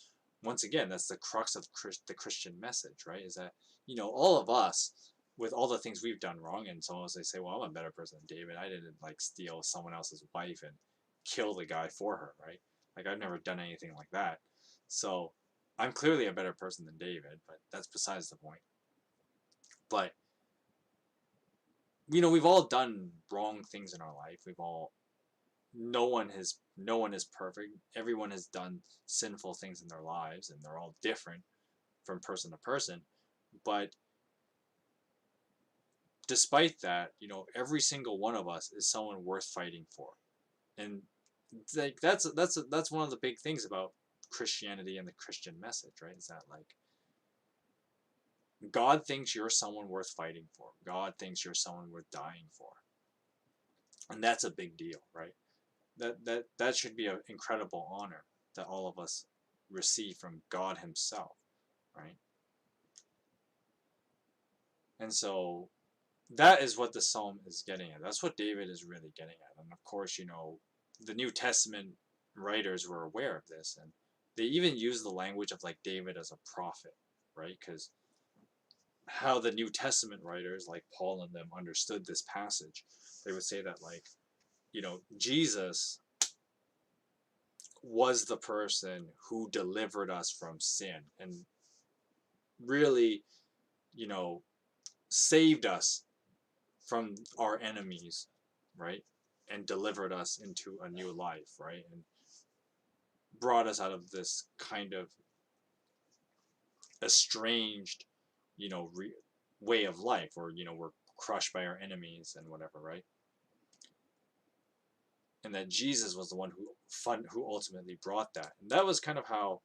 A: once again, that's the crux of the Christian message, right? Is that, all of us, with all the things we've done wrong, and some of us, they say, well, I'm a better person than David. I didn't like steal someone else's wife and kill the guy for her, right? Like, I've never done anything like that. So I'm clearly a better person than David, but that's besides the point. But, we've all done wrong things in our life. No one is perfect. Everyone has done sinful things in their lives, and they're all different from person to person. But despite that, every single one of us is someone worth fighting for. And like that's one of the big things about Christianity and the Christian message, right? Is that like God thinks you're someone worth fighting for. God thinks you're someone worth dying for. And that's a big deal, right? That should be an incredible honor that all of us receive from God himself, right? And so that is what the psalm is getting at. That's what David is really getting at. And of course, the New Testament writers were aware of this, and they even use the language of like David as a prophet, right? Because how the New Testament writers like Paul and them understood this passage, they would say that like, Jesus was the person who delivered us from sin and really, saved us from our enemies, right? And delivered us into a new life, right? And brought us out of this kind of estranged, way of life, or, we're crushed by our enemies and whatever, right? And that Jesus was the one who ultimately brought that. And that was kind of how,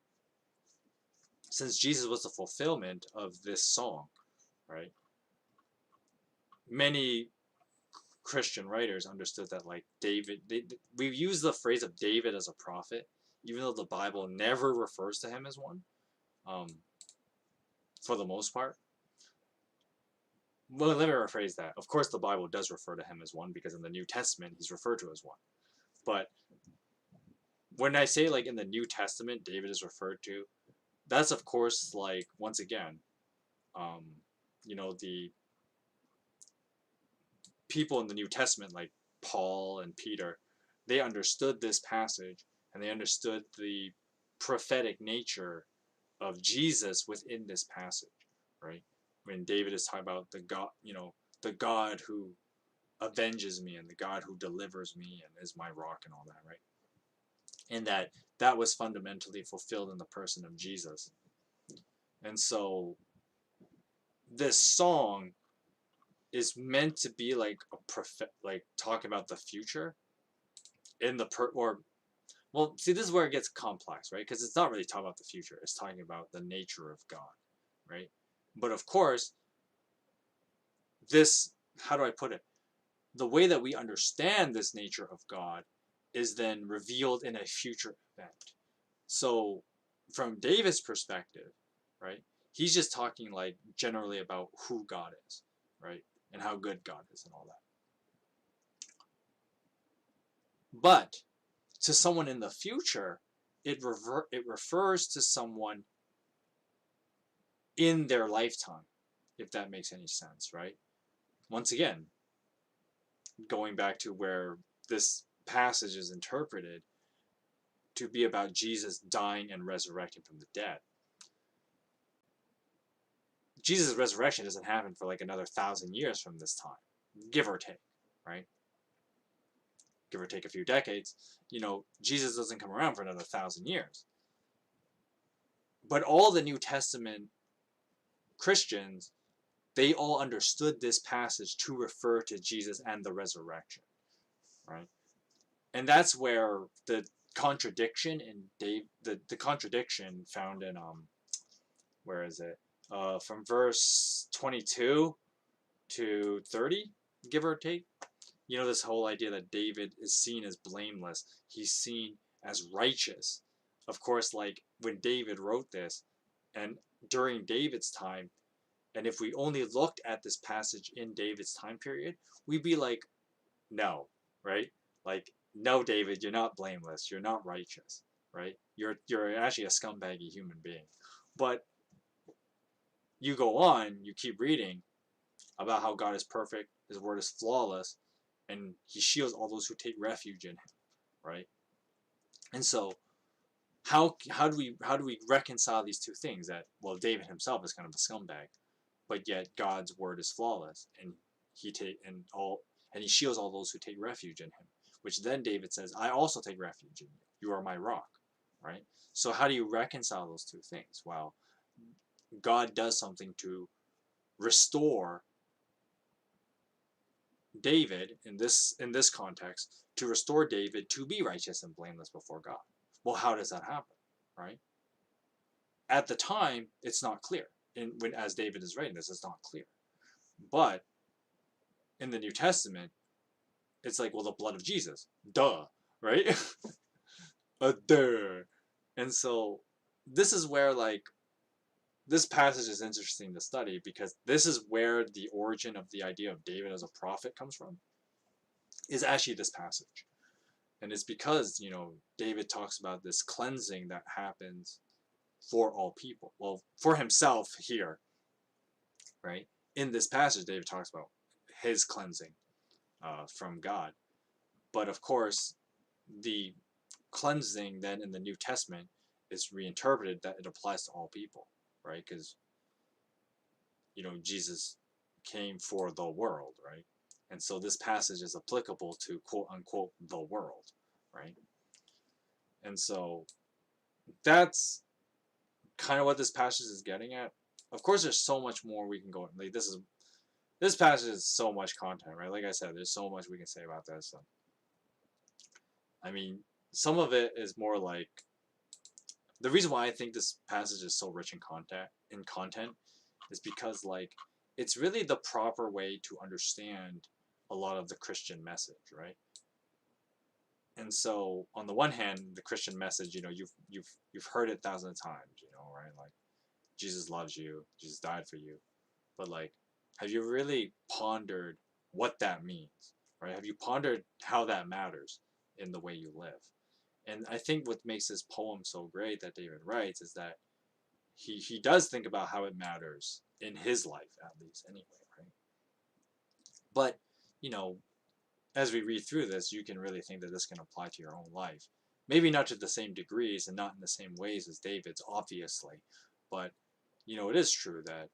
A: since Jesus was the fulfillment of this song, right? Many Christian writers understood that like David, we've used the phrase of David as a prophet, even though the Bible never refers to him as one, for the most part. Well, let me rephrase that. Of course, the Bible does refer to him as one, because in the New Testament, he's referred to as one. But when I say like in the New Testament, David is referred to, that's of course like, once again, the people in the New Testament, like Paul and Peter, they understood this passage, and they understood the prophetic nature of Jesus within this passage, right? When David is talking about the God who avenges me, and the God who delivers me and is my rock and all that, right? And that was fundamentally fulfilled in the person of Jesus. And so this song is meant to be like a prophet, like talking about the future in the well, see, this is where it gets complex, right? Because it's not really talking about the future. It's talking about the nature of God, right? But of course, how do I put it? The way that we understand this nature of God is then revealed in a future event. So from David's perspective, right, he's just talking like generally about who God is, right, and how good God is and all that. But to someone in the future, it refers to someone in their lifetime, if that makes any sense, right? Once again, going back to where this passage is interpreted to be about Jesus dying and resurrecting from the dead. Jesus' resurrection doesn't happen for like another 1,000 years from this time, give or take, right? Give or take a few decades. Jesus doesn't come around for another 1,000 years. But all the New Testament Christians, they all understood this passage to refer to Jesus and the resurrection, right? And that's where the contradiction in the contradiction found in where is it? From verse 22 to 30, give or take. This whole idea that David is seen as blameless. He's seen as righteous. Of course, like when David wrote this, and during David's time, and if we only looked at this passage in David's time period, we'd be like, no, right? Like, no, David, you're not blameless. You're not righteous, right? You're actually a scumbaggy human being. But you go on, you keep reading about how God is perfect, His word is flawless, and He shields all those who take refuge in Him, right? And so, how do we reconcile these two things? That, well, David himself is kind of a scumbag, but yet God's word is flawless, and he shields all those who take refuge in Him. Which then David says, "I also take refuge in you. You are my rock," right? So how do you reconcile those two things? Well, God does something to restore David in this context, to restore David to be righteous and blameless before God. Well, how does that happen, right? At the time, it's not clear. As David is writing this, it's not clear. But in the New Testament, it's like, well, the blood of Jesus, duh, right? Duh. And so this is where, like, this passage is interesting to study, because this is where the origin of the idea of David as a prophet comes from, is actually this passage. And it's because, David talks about this cleansing that happens for all people. Well, for himself here, right? In this passage, David talks about his cleansing from God. But of course, the cleansing then in the New Testament is reinterpreted that it applies to all people, right? Because, Jesus came for the world, right? And so this passage is applicable to, quote unquote, the world, right? And so that's kind of what this passage is getting at. Of course, there's so much more we can go. Like, this passage is so much content, right? Like I said, there's so much we can say about this. So, I mean, some of it is more like, the reason why I think this passage is so rich in content is because, like, it's really the proper way to understand a lot of the Christian message, right? And so, on the one hand, the Christian message, you've heard it thousands of times, right? Like, Jesus loves you, Jesus died for you. But, like, have you really pondered what that means, right? Have you pondered how that matters in the way you live? And I think what makes this poem so great that David writes is that he does think about how it matters in his life, at least, anyway, right? But, you know, as we read through this, you can really think that this can apply to your own life. Maybe not to the same degrees and not in the same ways as David's, obviously. But, it is true that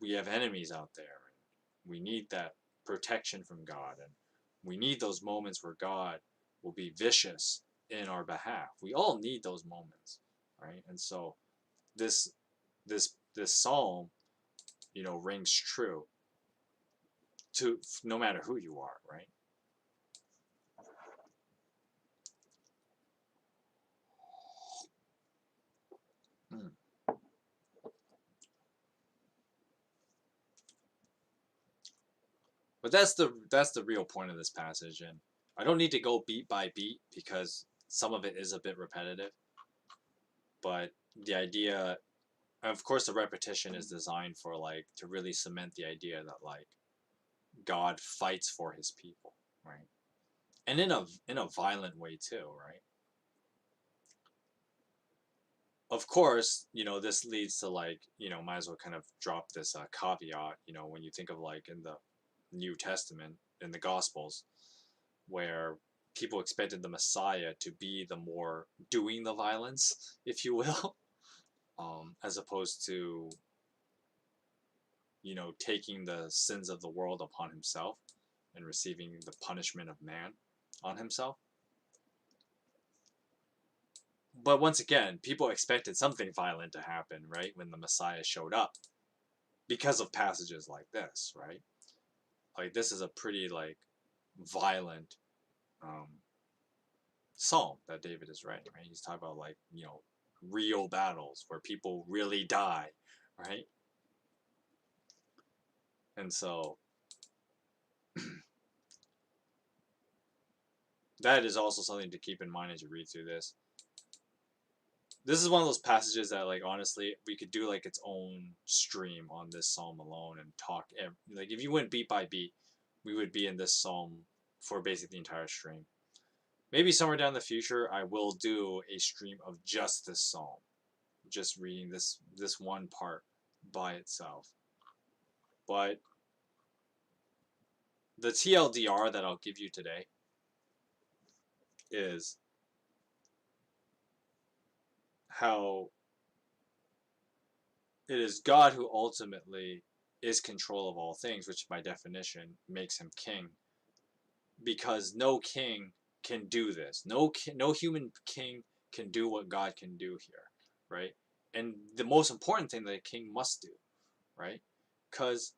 A: we have enemies out there, and we need that protection from God, and we need those moments where God will be vicious in our behalf. We all need those moments, right? And so this this psalm, rings true to no matter who you are, right? Mm. But that's the real point of this passage, and I don't need to go beat by beat because some of it is a bit repetitive. But the idea, of course, the repetition is designed for, like, to really cement the idea that, like, God fights for His people, right? And in a violent way too, right? Of course, this leads to, like, might as well kind of drop this caveat, when you think of, like, in the New Testament, in the Gospels, where people expected the Messiah to be the more doing the violence, if you will, as opposed to, taking the sins of the world upon himself and receiving the punishment of man on himself. But once again, people expected something violent to happen, right, when the Messiah showed up, because of passages like this, right? Like, this is a pretty, like, violent um, psalm that David is writing, right? He's talking about, like, real battles where people really die, right? And so that is also something to keep in mind as you read through this. This is one of those passages that, like, honestly, we could do, like, its own stream on this psalm alone and talk. Like, if you went beat by beat, we would be in this psalm for basically the entire stream. maybe somewhere down the future I will do a stream of just this psalm, just reading this one part by itself. But the TLDR that I'll give you today is how it is God who ultimately is control of all things, which by definition makes him king, because no king can do this. No human king can do what God can do here, right? And the most important thing that a king must do, right? Because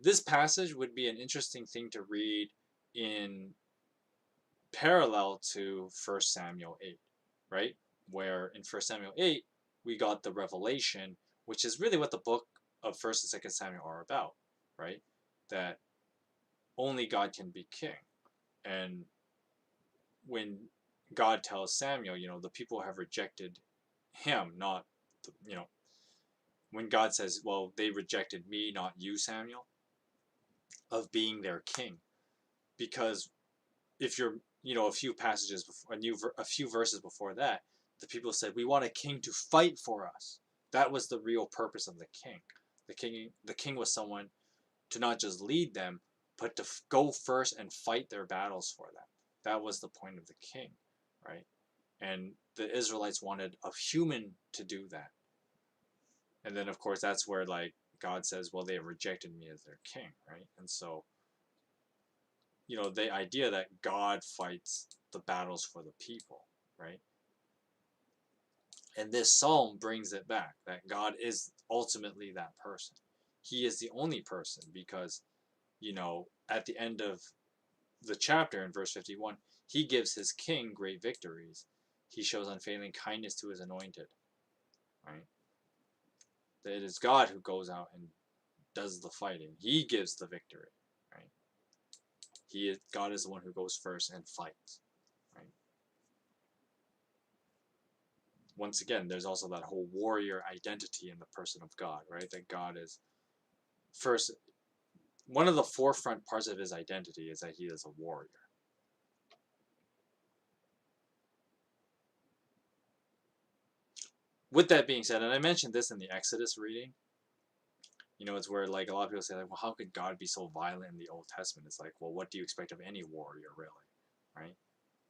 A: this passage would be an interesting thing to read in parallel to 1 Samuel 8, right? Where in 1 Samuel 8, we got the revelation, which is really what the book of 1st and 2nd Samuel are about, right? That only God can be king. And when God tells Samuel, the people have rejected him, not, when God says, well, they rejected me, not you, Samuel, of being their king. Because if you're, a few passages before, a few verses before that, the people said, we want a king to fight for us. That was the real purpose of the king. The king was someone to not just lead them, but to go first and fight their battles for them. That was the point of the king, right? And the Israelites wanted a human to do that. And then, of course, that's where, like, God says, well, they have rejected me as their king, right? And so, the idea that God fights the battles for the people, right? And this psalm brings it back, that God is ultimately that person. He is the only person because, at the end of the chapter in verse 51, he gives his king great victories. He shows unfailing kindness to his anointed, right? That it is God who goes out and does the fighting. He gives the victory, right? God is the one who goes first and fights, right? Once again, there's also that whole warrior identity in the person of God, right? That God is first. One of the forefront parts of his identity is that he is a warrior. With that being said, and I mentioned this in the Exodus reading, it's where, like, a lot of people say, like, well, how could God be so violent in the Old Testament? It's like, well, what do you expect of any warrior, really, right?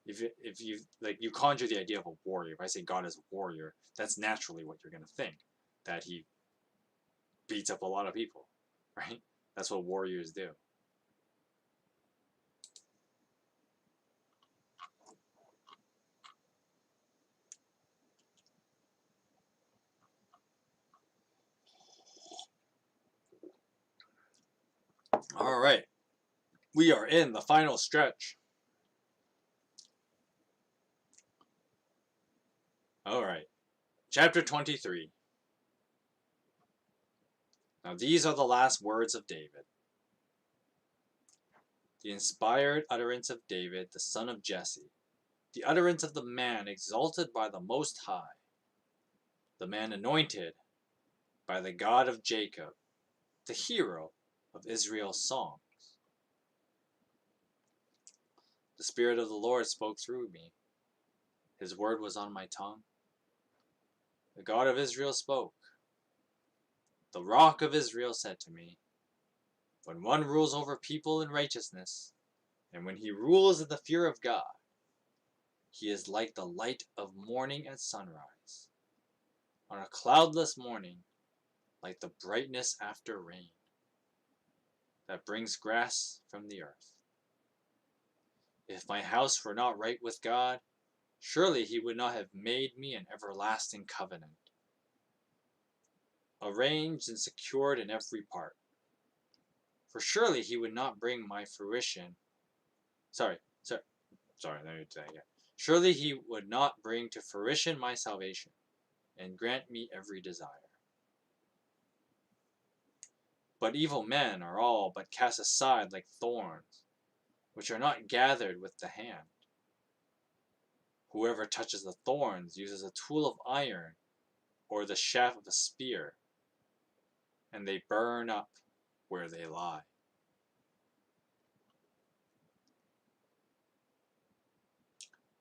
A: If you like, you conjure the idea of a warrior. If I say God is a warrior, that's naturally what you're going to think, that he beats up a lot of people, right? That's what warriors do. All right, we are in the final stretch. All right, chapter 23. Now these are the last words of David. The inspired utterance of David, the son of Jesse, the utterance of the man exalted by the Most High, the man anointed by the God of Jacob, the hero of Israel's songs. The Spirit of the Lord spoke through me. His word was on my tongue. The God of Israel spoke. The Rock of Israel said to me, when one rules over people in righteousness, and when he rules in the fear of God, he is like the light of morning at sunrise, on a cloudless morning, like the brightness after rain, that brings grass from the earth. If my house were not right with God, surely he would not have made me an everlasting covenant, arranged and secured in every part. For surely he would not bring my fruition. Sorry, let me do that again. Surely he would not bring to fruition my salvation, and grant me every desire. But evil men are all but cast aside like thorns, which are not gathered with the hand. Whoever touches the thorns uses a tool of iron or the shaft of a spear, and they burn up where they lie.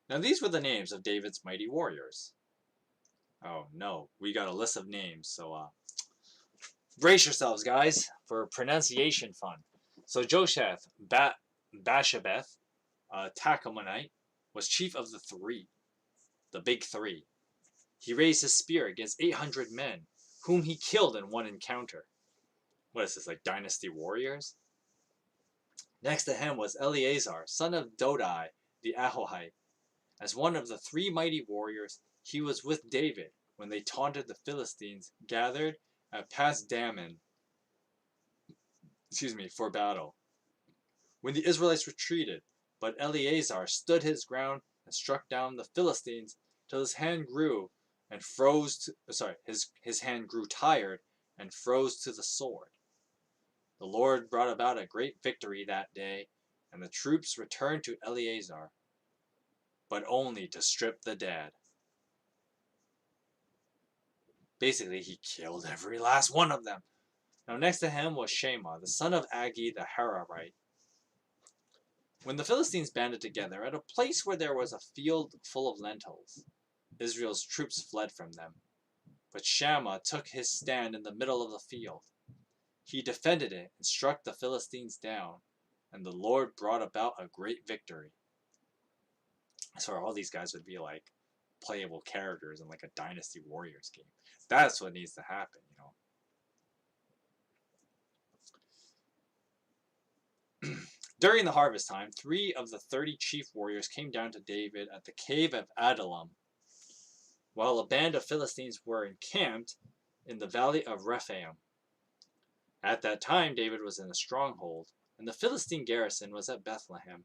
A: Now these were the names of David's mighty warriors. Oh no, we got a list of names, so brace yourselves, guys, for pronunciation fun. So Josheth Bashabeth, Tachamonite, was chief of the three, the big three. He raised his spear against 800 men, whom he killed in one encounter. What is this, like Dynasty Warriors? Next to him was Eleazar, son of Dodai the Ahohite. As one of the three mighty warriors, he was with David when they taunted the Philistines gathered at Pasdammim, for battle. When the Israelites retreated, but Eleazar stood his ground and struck down the Philistines till his hand grew and his hand grew tired and froze to the sword. The Lord brought about a great victory that day, and the troops returned to Eleazar, but only to strip the dead. Basically, he killed every last one of them. Now next to him was Shema, the son of Agi the Hararite. When the Philistines banded together at a place where there was a field full of lentils, Israel's troops fled from them. But Shammah took his stand in the middle of the field. He defended it and struck the Philistines down, and the Lord brought about a great victory. So all these guys would be like playable characters in like a Dynasty Warriors game. That's what needs to happen, you know. During the harvest time, 3 of the 30 chief warriors came down to David at the cave of Adullam, while a band of Philistines were encamped in the valley of Rephaim. At that time, David was in a stronghold, and the Philistine garrison was at Bethlehem.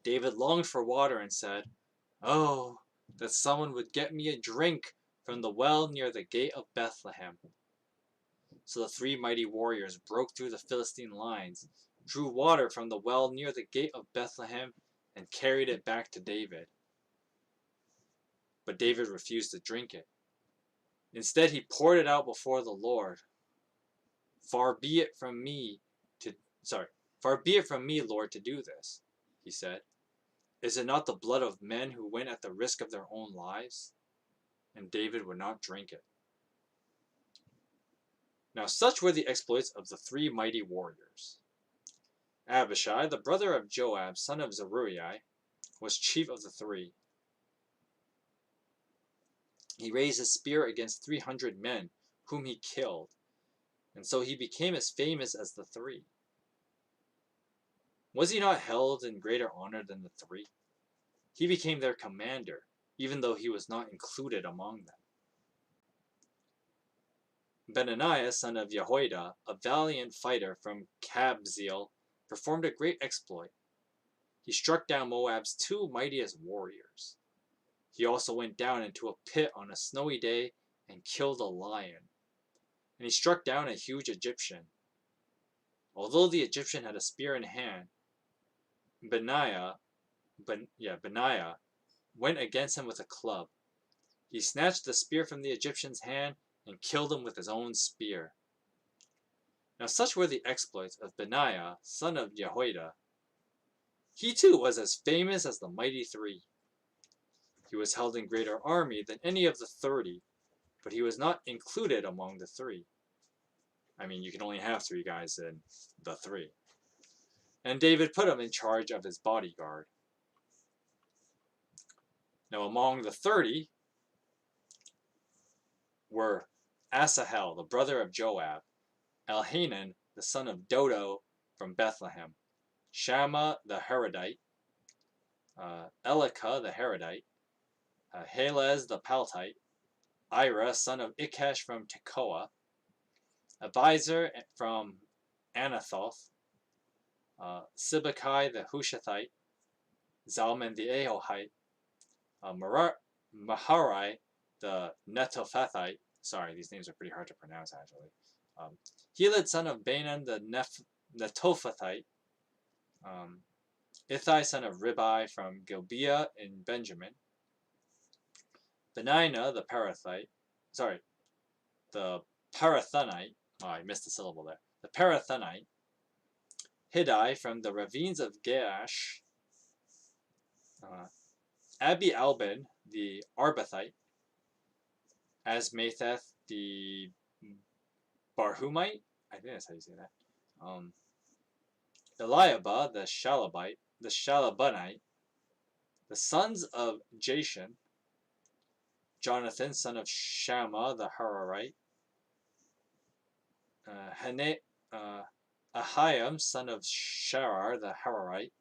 A: David longed for water and said, "Oh, that someone would get me a drink from the well near the gate of Bethlehem." So the 3 mighty warriors broke through the Philistine lines, drew water from the well near the gate of Bethlehem, and carried it back to David. But David refused to drink it. Instead, he poured it out before the Lord. Far be it from me, Lord, to do this, he said. Is it not the blood of men who went at the risk of their own lives? And David would not drink it. Now such were the exploits of the 3 mighty warriors. Abhishai, the brother of Joab, son of Zeruiah, was chief of the 3. He raised his spear against 300 men, whom he killed, and so he became as famous as the 3. Was he not held in greater honor than the 3? He became their commander, even though he was not included among them. Benaniah, son of Jehoiada, a valiant fighter from Kabzeel, performed a great exploit. He struck down Moab's 2 mightiest warriors. He also went down into a pit on a snowy day and killed a lion. And he struck down a huge Egyptian. Although the Egyptian had a spear in hand, Benaiah went against him with a club. He snatched the spear from the Egyptian's hand and killed him with his own spear. Now such were the exploits of Benaiah, son of Jehoiada. He too was as famous as the mighty 3. He was held in greater army than any of the 30, but he was not included among the 3. I mean, you can only have 3 guys in the 3. And David put him in charge of his bodyguard. Now among the 30 were Asahel, the brother of Joab, Elhanan, the son of Dodo from Bethlehem, Shammah the Haradite, Elikah the Haradite, Helez the Paltite, Ira, son of Ikesh from Tekoa, Abiezer from Anathoth, Sibbecai the Hushathite, Zalman the Ahohite, Maharai the Netophathite. Sorry, these names are pretty hard to pronounce actually. Heled, son of Bainan the Netophathite, Ithai, son of Ribai from Gibeah in Benjamin, Benina the Parathonite, oh, I missed a syllable there, the Parathonite, Hiddai from the ravines of Gaash, Uh, Abi Albin, the Arbathite, Asmatheth, the Barhumite. I think that's how you say that. Eliabah, the Shalabonite, the sons of Jashan, Jonathan, son of Shammah, the Hararite, Hane, uh, Ahiam, son of Sharar, the Hararite,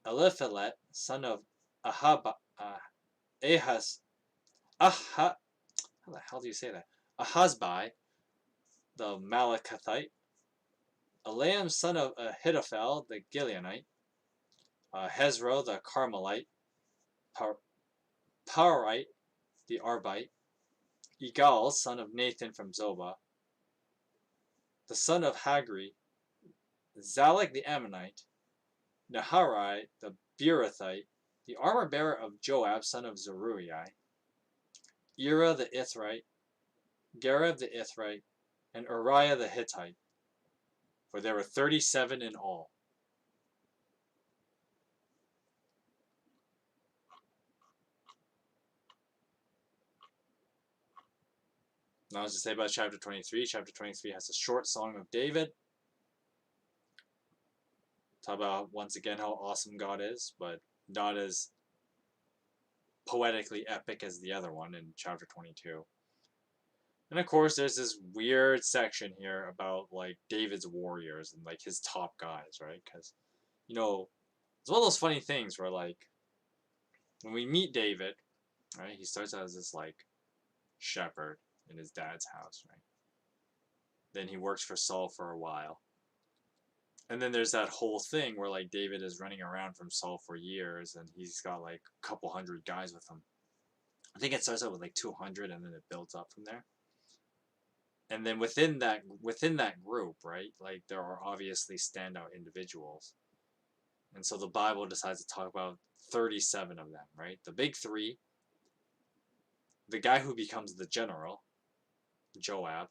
A: Eliphalet, son of Ahaz, how the hell do you say that? Ahazbai, the Malakathite, Elam, son of Ahithophel, the Gileonite, Hezro, the Carmelite, Parite, the Arbite, Igal, son of Nathan from Zobah, the son of Hagri, Zalek the Ammonite, Naharai the Beerothite, the armor-bearer of Joab, son of Zeruiah, Ira the Ithrite, Gareb the Ithrite, and Uriah the Hittite, for there were 37 in all. Now, as to say about chapter 23, chapter 23 has a short song of David. Talk about, once again, how awesome God is, but not as poetically epic as the other one in chapter 22. And of course, there's this weird section here about like David's warriors and like his top guys, right? Because, you know, it's one of those funny things where like when we meet David, right, he starts out as this like shepherd in his dad's house, right? Then he works for Saul for a while. And then there's that whole thing where like David is running around from Saul for years and he's got like a couple hundred guys with him. I think it starts out with like 200 and then it builds up from there. And then within that group, right, like there are obviously standout individuals. And so the Bible decides to talk about 37 of them, right? The big three, the guy who becomes the general, Joab,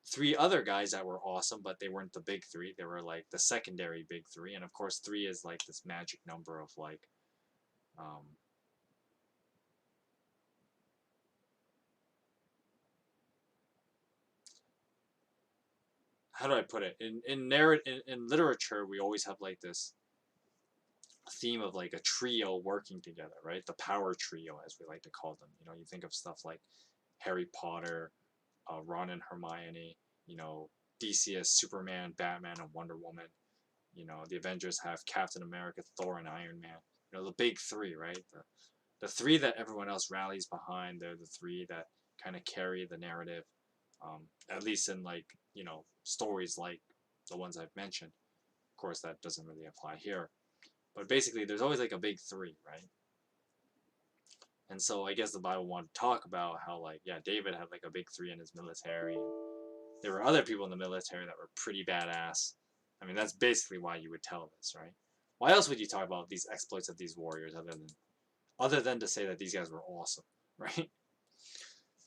A: three other guys that were awesome, but they weren't the big three. They were like the secondary big three. And of course, three is like this magic number of like, how do I put it? In literature, we always have like this theme of like a trio working together, right? The power trio, as we like to call them. You know, you think of stuff like Harry Potter, Ron and Hermione, you know, DC as Superman, Batman, and Wonder Woman. You know, the Avengers have Captain America, Thor, and Iron Man. You know, the big three, right? The three that everyone else rallies behind. They're the three that kind of carry the narrative, at least in like, you know, stories like the ones I've mentioned. Of course, that doesn't really apply here. But basically, there's always like a big three, right? And so I guess the Bible wanted to talk about how, like, yeah, David had like a big three in his military. And there were other people in the military that were pretty badass. I mean, that's basically why you would tell this, right? Why else would you talk about these exploits of these warriors other than to say that these guys were awesome, right?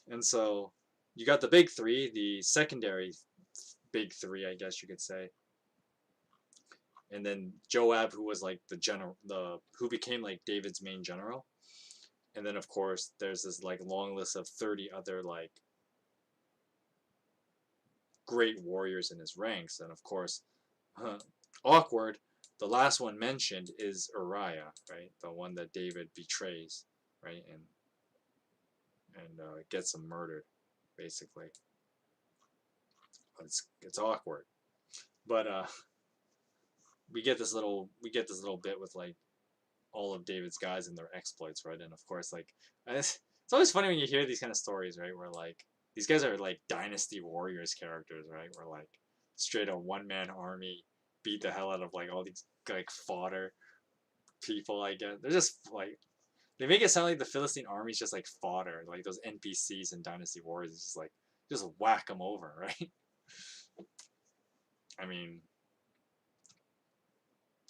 A: And so you got the big three, the secondary big three, I guess you could say. And then Joab, who was like the general, who became like David's main general. And then of course there's this like long list of 30 other like great warriors in his ranks. And of course, awkward, the last one mentioned is Uriah, right? The one that David betrays, right? And gets him murdered, basically. It's awkward. But we get this little bit with like all of David's guys and their exploits, right? And of course, like it's always funny when you hear these kind of stories, right? Where like these guys are like dynasty warriors characters, right? Where like straight up one man army beat the hell out of like all these like fodder people. I guess they're just like they make it sound like the Philistine army's just like fodder, like those NPCs in Dynasty Warriors. It's just like just whack them over, right? I mean,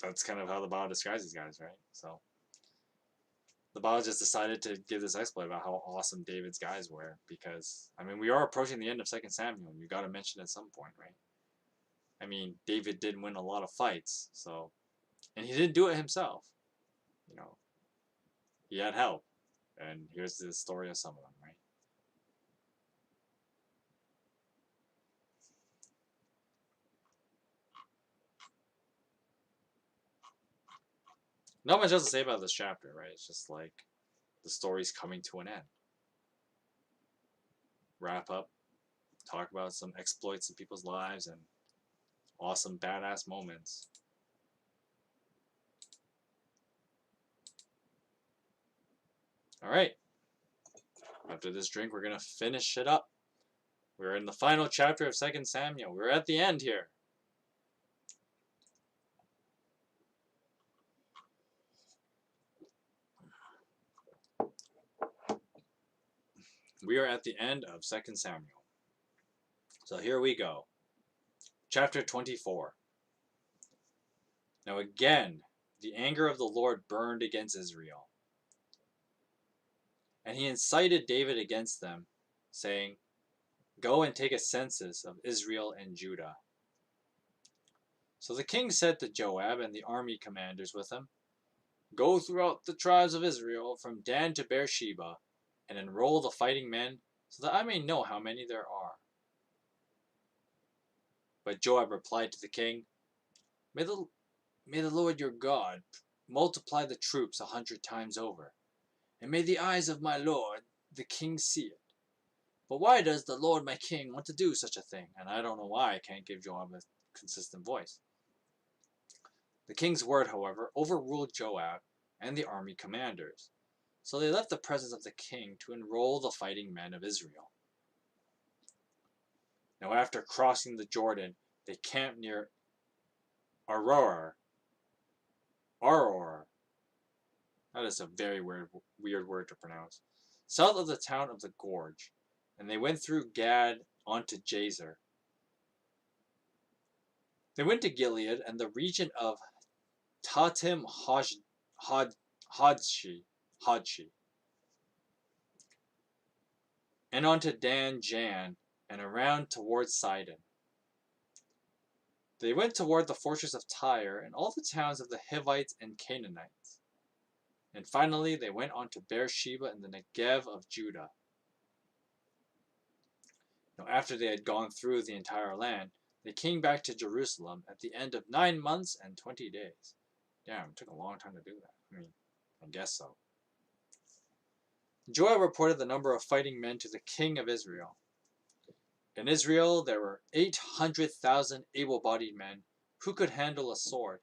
A: that's kind of how the Bible describes these guys, right? So the Bible just decided to give this exploit about how awesome David's guys were because, I mean, we are approaching the end of 2 Samuel, and you got to mention it at some point, right? I mean, David did win a lot of fights, so, and he didn't do it himself. you know, he had help. And here's the story of some of them, right? Not much else to say about this chapter, right? It's just like the story's coming to an end. Wrap up, talk about some exploits in people's lives and awesome badass moments. Alright. After this drink, we're going to finish it up. We're in the final chapter of 2 Samuel. We're at the end here. We are at the end of 2 Samuel. So here we go. Chapter 24. Now again, the anger of the Lord burned against Israel. And he incited David against them, saying, "Go and take a census of Israel and Judah." So the king said to Joab and the army commanders with him, "Go throughout the tribes of Israel from Dan to Beersheba, and enroll the fighting men, so that I may know how many there are." But Joab replied to the king, May the Lord your God multiply the troops 100 times over, and may the eyes of my lord the king see it. But why does the Lord my king want to do such a thing?" And I don't know why I can't give Joab a consistent voice. The king's word, however, overruled Joab and the army commanders. So they left the presence of the king to enroll the fighting men of Israel. Now after crossing the Jordan, they camped near Aroer. That is a very weird word to pronounce. South of the town of the Gorge. And they went through Gad onto Jazer. They went to Gilead and the region of Tatim Hodshi, and onto Dan Jan, and around towards Sidon. They went toward the fortress of Tyre and all the towns of the Hivites and Canaanites. And finally they went on to Beersheba and the Negev of Judah. Now after they had gone through the entire land, they came back to Jerusalem at the end of 9 months and 20 days. Damn, it took a long time to do that. I mean, I guess so. Joab reported the number of fighting men to the king of Israel. In Israel there were 800,000 able-bodied men who could handle a sword,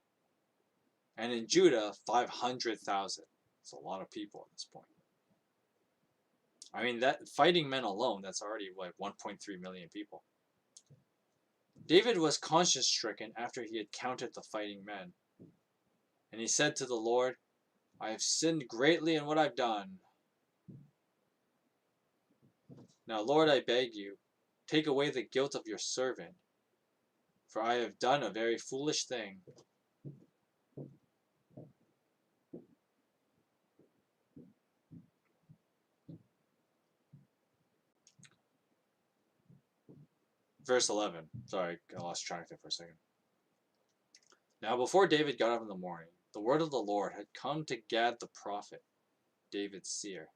A: and in Judah 500,000. It's a lot of people at this point. I mean, that fighting men alone, that's already like 1.3 million people. David was conscience-stricken after he had counted the fighting men. And he said to the Lord, "I have sinned greatly in what I've done. Now, Lord, I beg you, take away the guilt of your servant, for I have done a very foolish thing." Verse 11. Sorry, I lost track there for a second. Now before David got up in the morning, the word of the Lord had come to Gad the prophet, David's seer.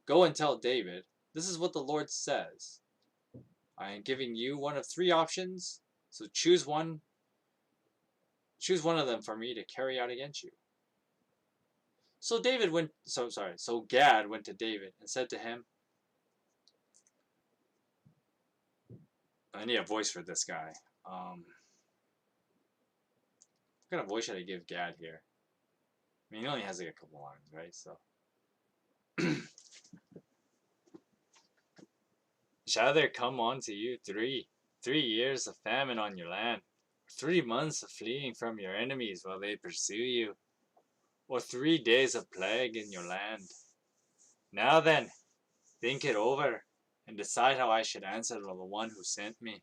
A: "Go and tell David, this is what the Lord says. I am giving you one of 3 options, so choose one of them for me to carry out against you." So Gad went to David and said to him, I need a voice for this guy. What kind of voice should I give Gad here? I mean, he only has like a couple lines, right? So, shall there come on to you 3 years of famine on your land, 3 months of fleeing from your enemies while they pursue you, or 3 days of plague in your land? Now then, think it over, and decide how I should answer the one who sent me.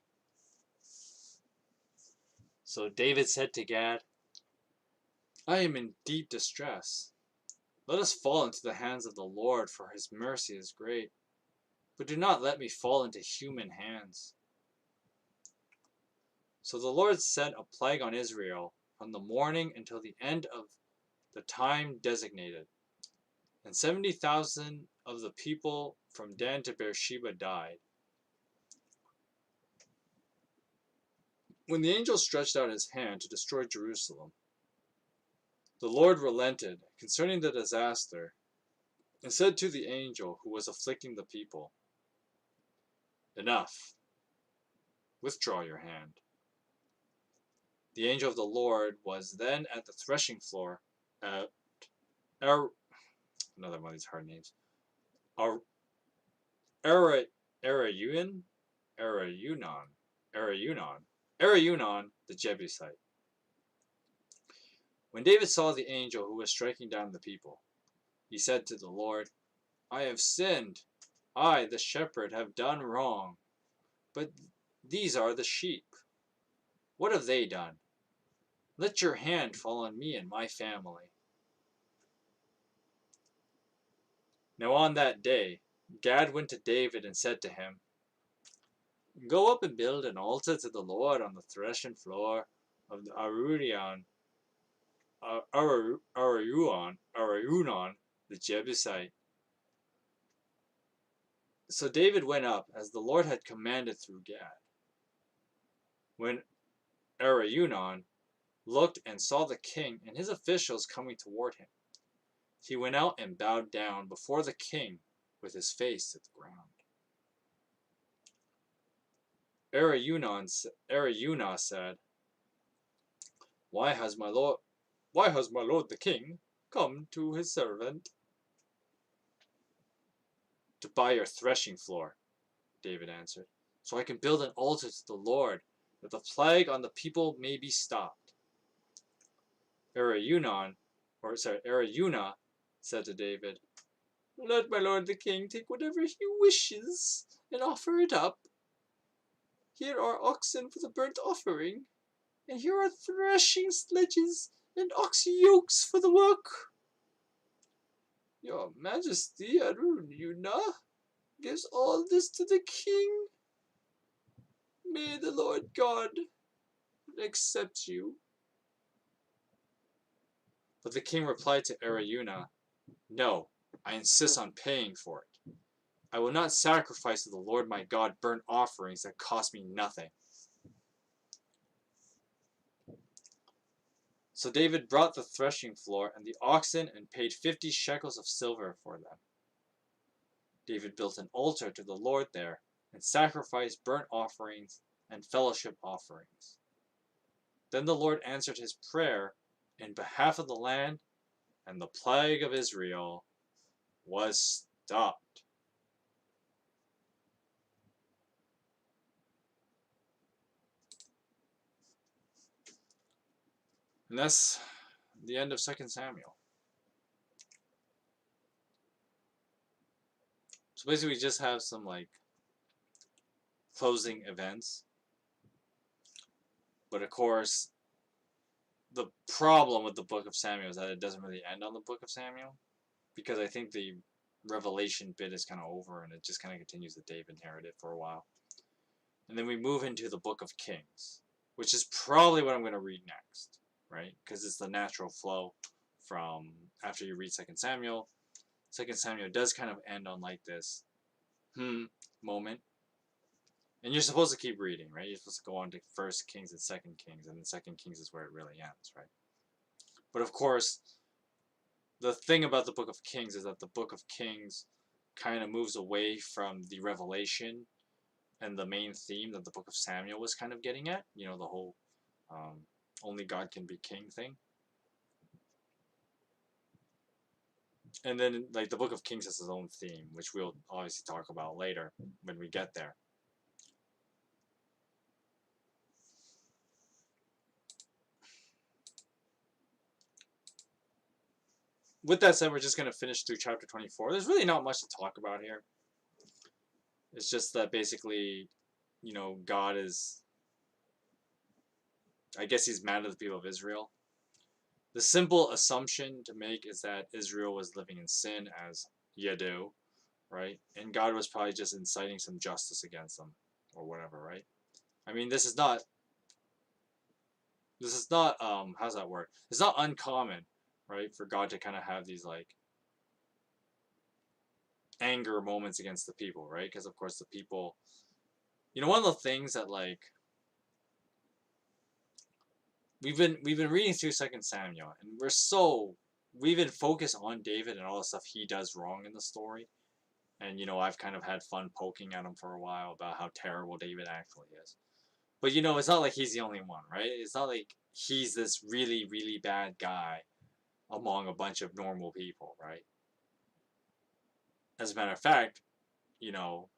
A: So David said to Gad, I am in deep distress. Let us fall into the hands of the Lord, for his mercy is great. But do not let me fall into human hands. So the Lord sent a plague on Israel from the morning until the end of the time designated, and 70,000 of the people from Dan to Beersheba died. When the angel stretched out his hand to destroy Jerusalem, the Lord relented concerning the disaster and said to the angel who was afflicting the people, "Enough, withdraw your hand." The angel of the Lord was then at the threshing floor at another one of these hard names, Arayunan, the Jebusite. When David saw the angel who was striking down the people, he said to the Lord, "I have sinned. I, the shepherd, have done wrong. But these are the sheep. What have they done? Let your hand fall on me and my family." Now on that day, Gad went to David and said to him, "Go up and build an altar to the Lord on the threshing floor of the Arayunan, the Jebusite." So David went up as the Lord had commanded through Gad. When Arayunan looked and saw the king and his officials coming toward him, he went out and bowed down before the king with his face to the ground. Arayuna said, Why has my lord the king come to his servant?" "To buy your threshing floor," David answered, "so I can build an altar to the Lord, that the plague on the people may be stopped." Arayuna said to David, "Let my lord the king take whatever he wishes and offer it up. Here are oxen for the burnt offering, and here are threshing sledges and ox yokes for the work. Your Majesty, Aruna, gives all this to the king. May the Lord God accept you." But the king replied to Arayuna, "No, I insist on paying for it. I will not sacrifice to the Lord my God burnt offerings that cost me nothing." So David brought the threshing floor and the oxen and paid 50 shekels of silver for them. David built an altar to the Lord there and sacrificed burnt offerings and fellowship offerings. Then the Lord answered his prayer in behalf of the land, and the plague of Israel was stopped. And that's the end of 2 Samuel. So basically we just have some closing events. But of course, the problem with the book of Samuel is that it doesn't really end on the book of Samuel, because I think the Revelation bit is kind of over and it just kind of continues the David narrative for a while. And then we move into the book of Kings, which is probably what I'm going to read next, right? Because it's the natural flow from after you read 2 Samuel. 2 Samuel does kind of end on this moment. And you're supposed to keep reading, right? You're supposed to go on to 1 Kings and 2 Kings, and then 2 Kings is where it really ends, right? But of course, the thing about the book of Kings is that the book of Kings kind of moves away from the revelation and the main theme that the book of Samuel was kind of getting at. You know, the whole only God can be king thing. And then, the book of Kings has its own theme, which we'll obviously talk about later when we get there. With that said, we're just going to finish through chapter 24. There's really not much to talk about here. It's just that basically, God is, I guess he's mad at the people of Israel. The simple assumption to make is that Israel was living in sin, as you do, right? And God was probably just inciting some justice against them, or whatever, right? I mean, this is not, how's that work? It's not uncommon, right? For God to kind of have these like anger moments against the people, right? Because of course the people, one of the things that like we've been reading through Second Samuel, and we've been focused on David and all the stuff he does wrong in the story, and I've kind of had fun poking at him for a while about how terrible David actually is. But it's not like he's the only one, right? It's not like he's this really really bad guy among a bunch of normal people, right? As a matter of fact, you know,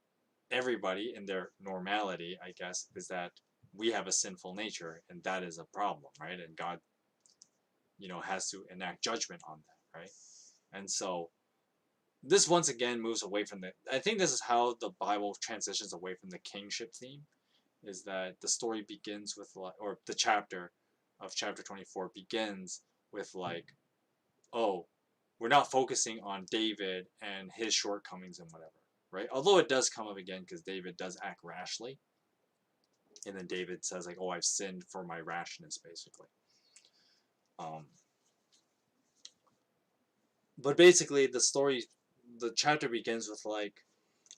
A: everybody in their normality, I guess, is that we have a sinful nature, and that is a problem, right? And God, has to enact judgment on that, right? And so this once again moves away from I think this is how the Bible transitions away from the kingship theme, is that the story begins with, like, or the chapter of chapter 24 begins with like, oh, we're not focusing on David and his shortcomings and whatever, right? Although it does come up again because David does act rashly, and then David says like, "Oh, I've sinned for my rashness," basically. Um, but basically, the chapter begins with like,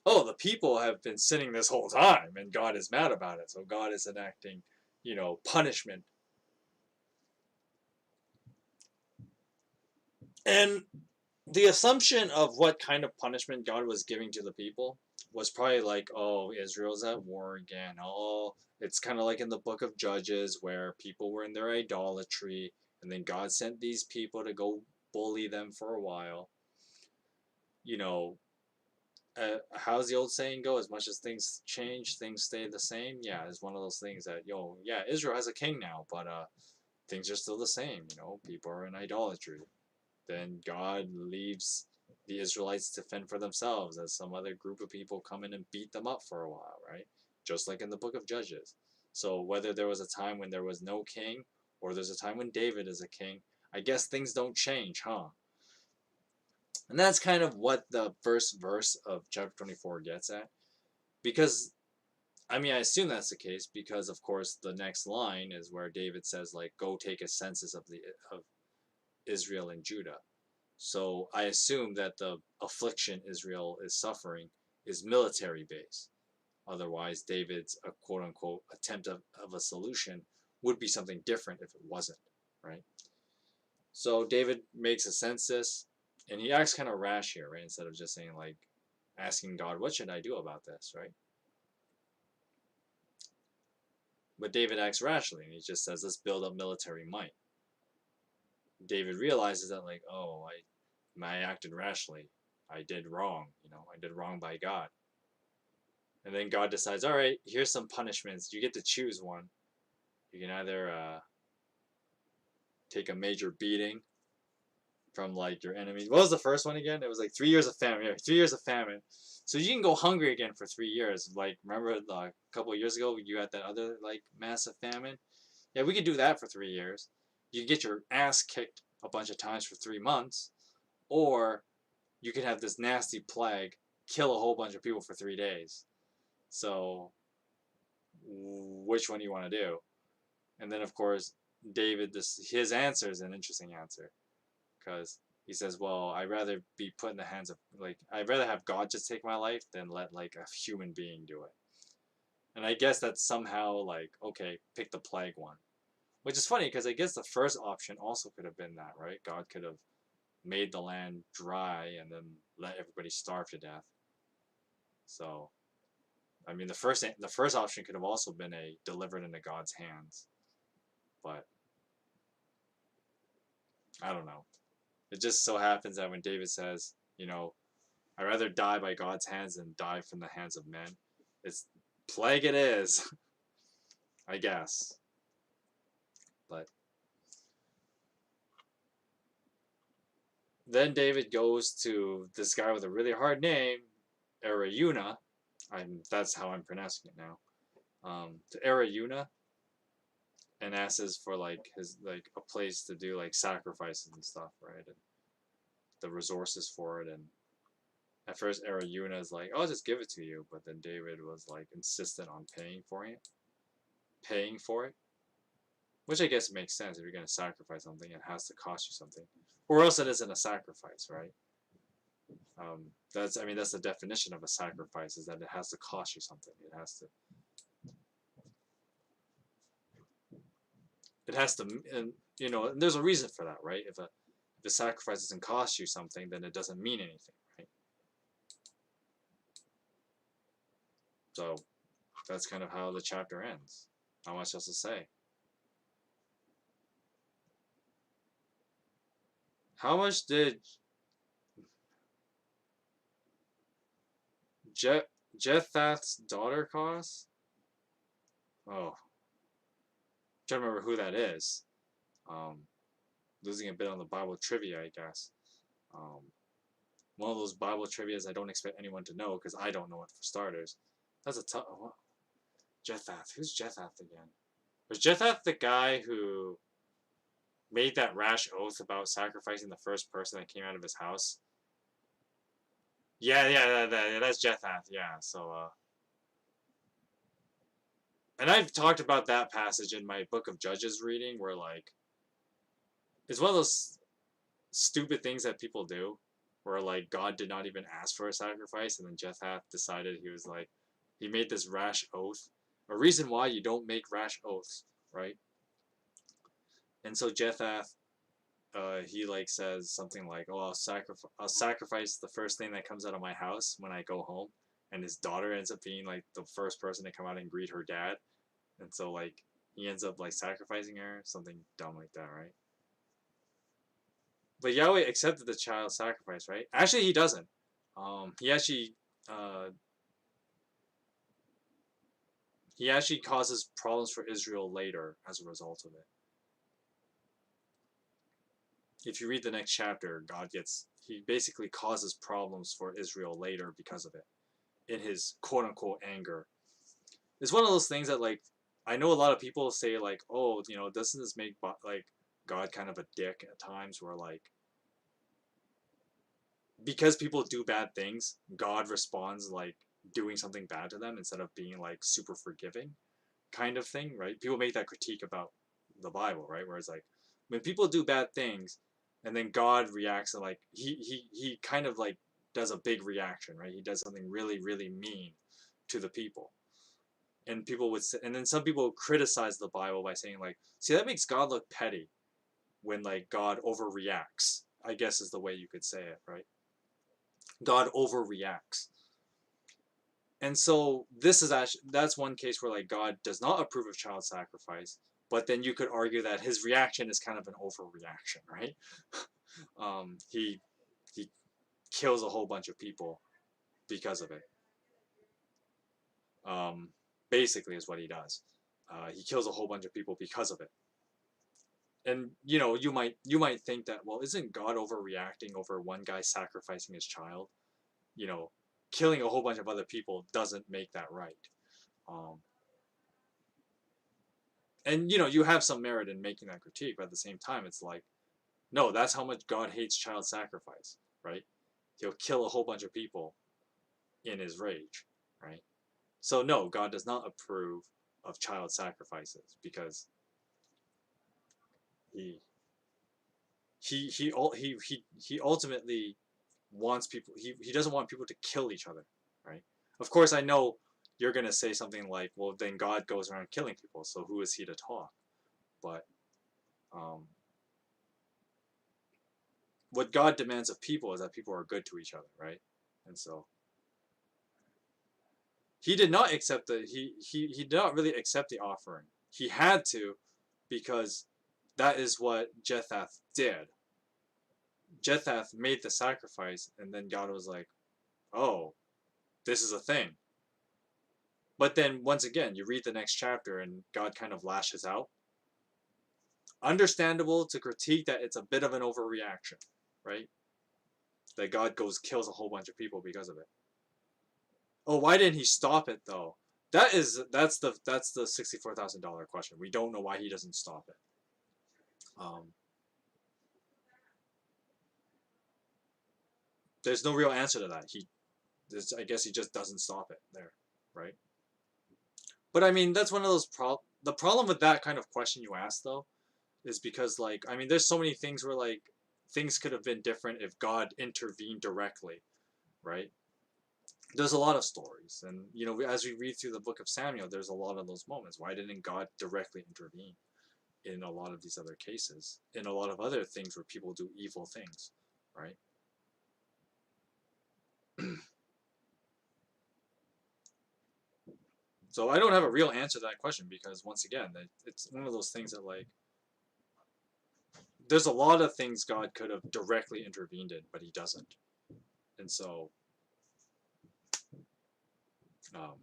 A: "Oh, the people have been sinning this whole time, and God is mad about it. So God is enacting, punishment." And the assumption of what kind of punishment God was giving to the people was probably like, oh, Israel's at war again. Oh, it's kind of like in the book of Judges where people were in their idolatry, and then God sent these people to go bully them for a while. You know, how's the old saying go? As much as things change, things stay the same. Yeah, it's one of those things that, yeah, Israel has a king now, but things are still the same. People are in idolatry. Then God leaves the Israelites to fend for themselves as some other group of people come in and beat them up for a while, right? Just like in the book of Judges. So whether there was a time when there was no king or there's a time when David is a king, I guess things don't change, huh? And that's kind of what the first verse of chapter 24 gets at. Because, I mean, I assume that's the case because, of course, the next line is where David says, like, go take a census of Israel and Judah. So I assume that the affliction Israel is suffering is military based. Otherwise, David's quote unquote attempt of a solution would be something different if it wasn't, right? So David makes a census, and he acts kind of rash here, right? Instead of just saying, like, asking God, what should I do about this, right? But David acts rashly, and he just says, let's build up military might. David realizes that, like, oh, I acted rashly. I did wrong. I did wrong by God. And then God decides, all right, here's some punishments. You get to choose one. You can either take a major beating from like your enemies. What was the first one again? It was like 3 years of famine. Yeah, 3 years of famine. So you can go hungry again for 3 years. Like, remember a couple of years ago you had that other like massive famine? Yeah, we could do that for 3 years. You can get your ass kicked a bunch of times for 3 months, or you could have this nasty plague kill a whole bunch of people for 3 days. So, which one do you want to do? And then, of course, David, his answer is an interesting answer, because he says, "Well, I'd rather be put in the hands of I'd rather have God just take my life than let like a human being do it." And I guess that's somehow like, okay, pick the plague one, which is funny because I guess the first option also could have been that, right? God could have made the land dry and then let everybody starve to death. So, I mean, the first option could have also been a delivered into God's hands, but I don't know. It just so happens that when David says, I'd rather die by God's hands than die from the hands of men, it's plague it is, I guess. But then David goes to this guy with a really hard name, Araunah. That's how I'm pronouncing it now. To Araunah, and asks for like his like a place to do like sacrifices and stuff, right? And the resources for it. And at first Araunah is like, I'll just give it to you, but then David was like insistent on paying for it. Which I guess makes sense. If you're going to sacrifice something, it has to cost you something. Or else it isn't a sacrifice, right? That's the definition of a sacrifice, is that it has to cost you something. And there's a reason for that, right? If a sacrifice doesn't cost you something, then it doesn't mean anything, right? So that's kind of how the chapter ends. Not much else to say. How much did Jethath's daughter cost? Oh, I'm trying to remember who that is. Losing a bit on the Bible trivia, I guess. One of those Bible trivias I don't expect anyone to know because I don't know it for starters. That's a tough. Jethath. Who's Jethath again? Was Jethath the guy who made that rash oath about sacrificing the first person that came out of his house? Yeah, that's Jethath. Yeah, so and I've talked about that passage in my Book of Judges reading, where like it's one of those stupid things that people do, where like God did not even ask for a sacrifice, and then Jethath decided he made this rash oath. A reason why you don't make rash oaths, right? And so Jethath, he like says something like, "Oh, I'll sacrifice the first thing that comes out of my house when I go home," and his daughter ends up being like the first person to come out and greet her dad, and so like he ends up like sacrificing her, something dumb like that, right? But Yahweh accepted the child sacrifice, right? Actually, he doesn't. He actually causes problems for Israel later as a result of it. If you read the next chapter, he basically causes problems for Israel later because of it, in his quote unquote anger. It's one of those things that like I know a lot of people say like, oh, doesn't this make like God kind of a dick at times, where like because people do bad things, God responds like doing something bad to them instead of being like super forgiving, kind of thing, right? People make that critique about the Bible, right? Where it's like when people do bad things, and then God reacts, and like he kind of like does a big reaction, right? He does something really really mean to the people, and people would say, and then some people criticize the Bible by saying like, see, that makes God look petty when like God overreacts, I guess is the way you could say it, right? God overreacts. And so that's one case where like God does not approve of child sacrifice, but then you could argue that his reaction is kind of an overreaction, right? He kills a whole bunch of people because of it. Basically, is what he does. He kills a whole bunch of people because of it. And you might think that, well, isn't God overreacting over one guy sacrificing his child? Killing a whole bunch of other people doesn't make that right. And you have some merit in making that critique, but at the same time, it's like, no, that's how much God hates child sacrifice, right? He'll kill a whole bunch of people in his rage, right? So no, God does not approve of child sacrifices, because he ultimately wants people. He doesn't want people to kill each other, right? Of course, I know you're gonna say something like, well, then God goes around killing people, so who is he to talk? But what God demands of people is that people are good to each other, right? And so he did not accept he did not really accept the offering. He had to, because that is what Jethath did. Jethath made the sacrifice, and then God was like, oh, this is a thing. But then once again, you read the next chapter and God kind of lashes out. Understandable to critique that it's a bit of an overreaction, right? That God kills a whole bunch of people because of it. Oh, why didn't he stop it though? That's the $64,000 question. We don't know why he doesn't stop it. There's no real answer to that. I guess he just doesn't stop it there, right? But I mean, that's one of those the problem with that kind of question you ask, though, is because, like, I mean, there's so many things where, like, things could have been different if God intervened directly, right? There's a lot of stories, and you know, as we read through the book of Samuel, there's a lot of those moments. Why didn't God directly intervene in a lot of these other cases, in a lot of other things where people do evil things, right? So I don't have a real answer to that question because, once again, it's one of those things that, like, there's a lot of things God could have directly intervened in, but he doesn't. And so um,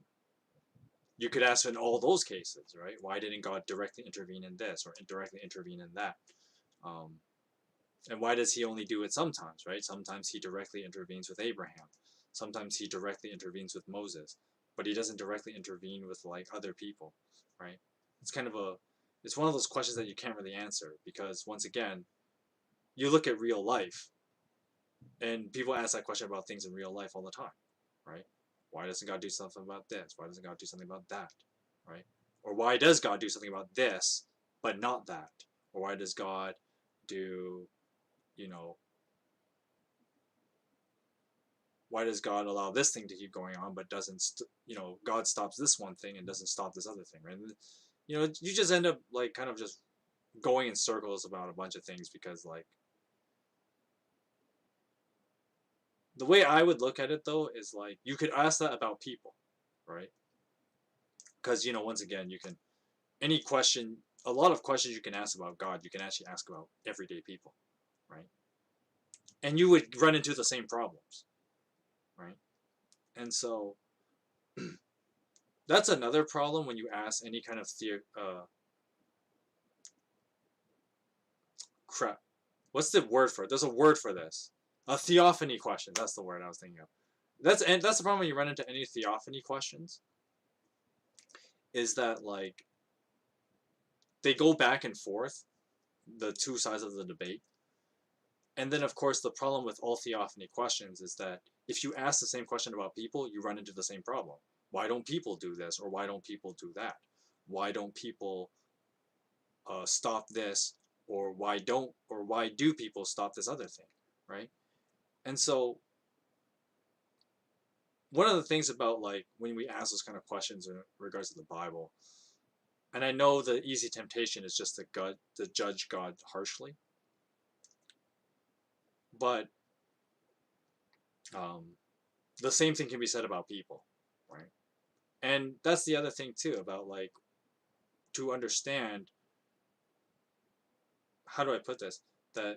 A: you could ask in all those cases, right? Why didn't God directly intervene in this or indirectly intervene in that? Um, and why does he only do it sometimes, right? Sometimes he directly intervenes with Abraham. Sometimes he directly intervenes with Moses, but he doesn't directly intervene with, like, other people, right? It's kind of it's one of those questions that you can't really answer because, once again, you look at real life and people ask that question about things in real life all the time, right? Why doesn't God do something about this? Why doesn't God do something about that, right? Or why does God do something about this but not that? Or why does God do, you know, why does God allow this thing to keep going on but doesn't, God stops this one thing and doesn't stop this other thing, right? And, you just end up, like, kind of just going in circles about a bunch of things because, like, the way I would look at it, though, is, like, you could ask that about people, right? Because, once again, you can, any question, a lot of questions you can ask about God, you can actually ask about everyday people, right? And you would run into the same problems, right? And so that's another problem when you ask any kind of crap. What's the word for it? There's a word for this. A theophany question. That's the word I was thinking of. That's the problem when you run into any theophany questions. Is that, like, they go back and forth, the two sides of the debate. And then, of course, the problem with all theophany questions is that if you ask the same question about people, you run into the same problem. Why don't people do this, or why don't people do that? Why don't people stop this, or why do people stop this other thing, right? And so one of the things about, like, when we ask those kind of questions in regards to the Bible, and I know the easy temptation is just to judge God harshly, but the same thing can be said about people, right? And that's the other thing too about, like, to understand, how do I put this, that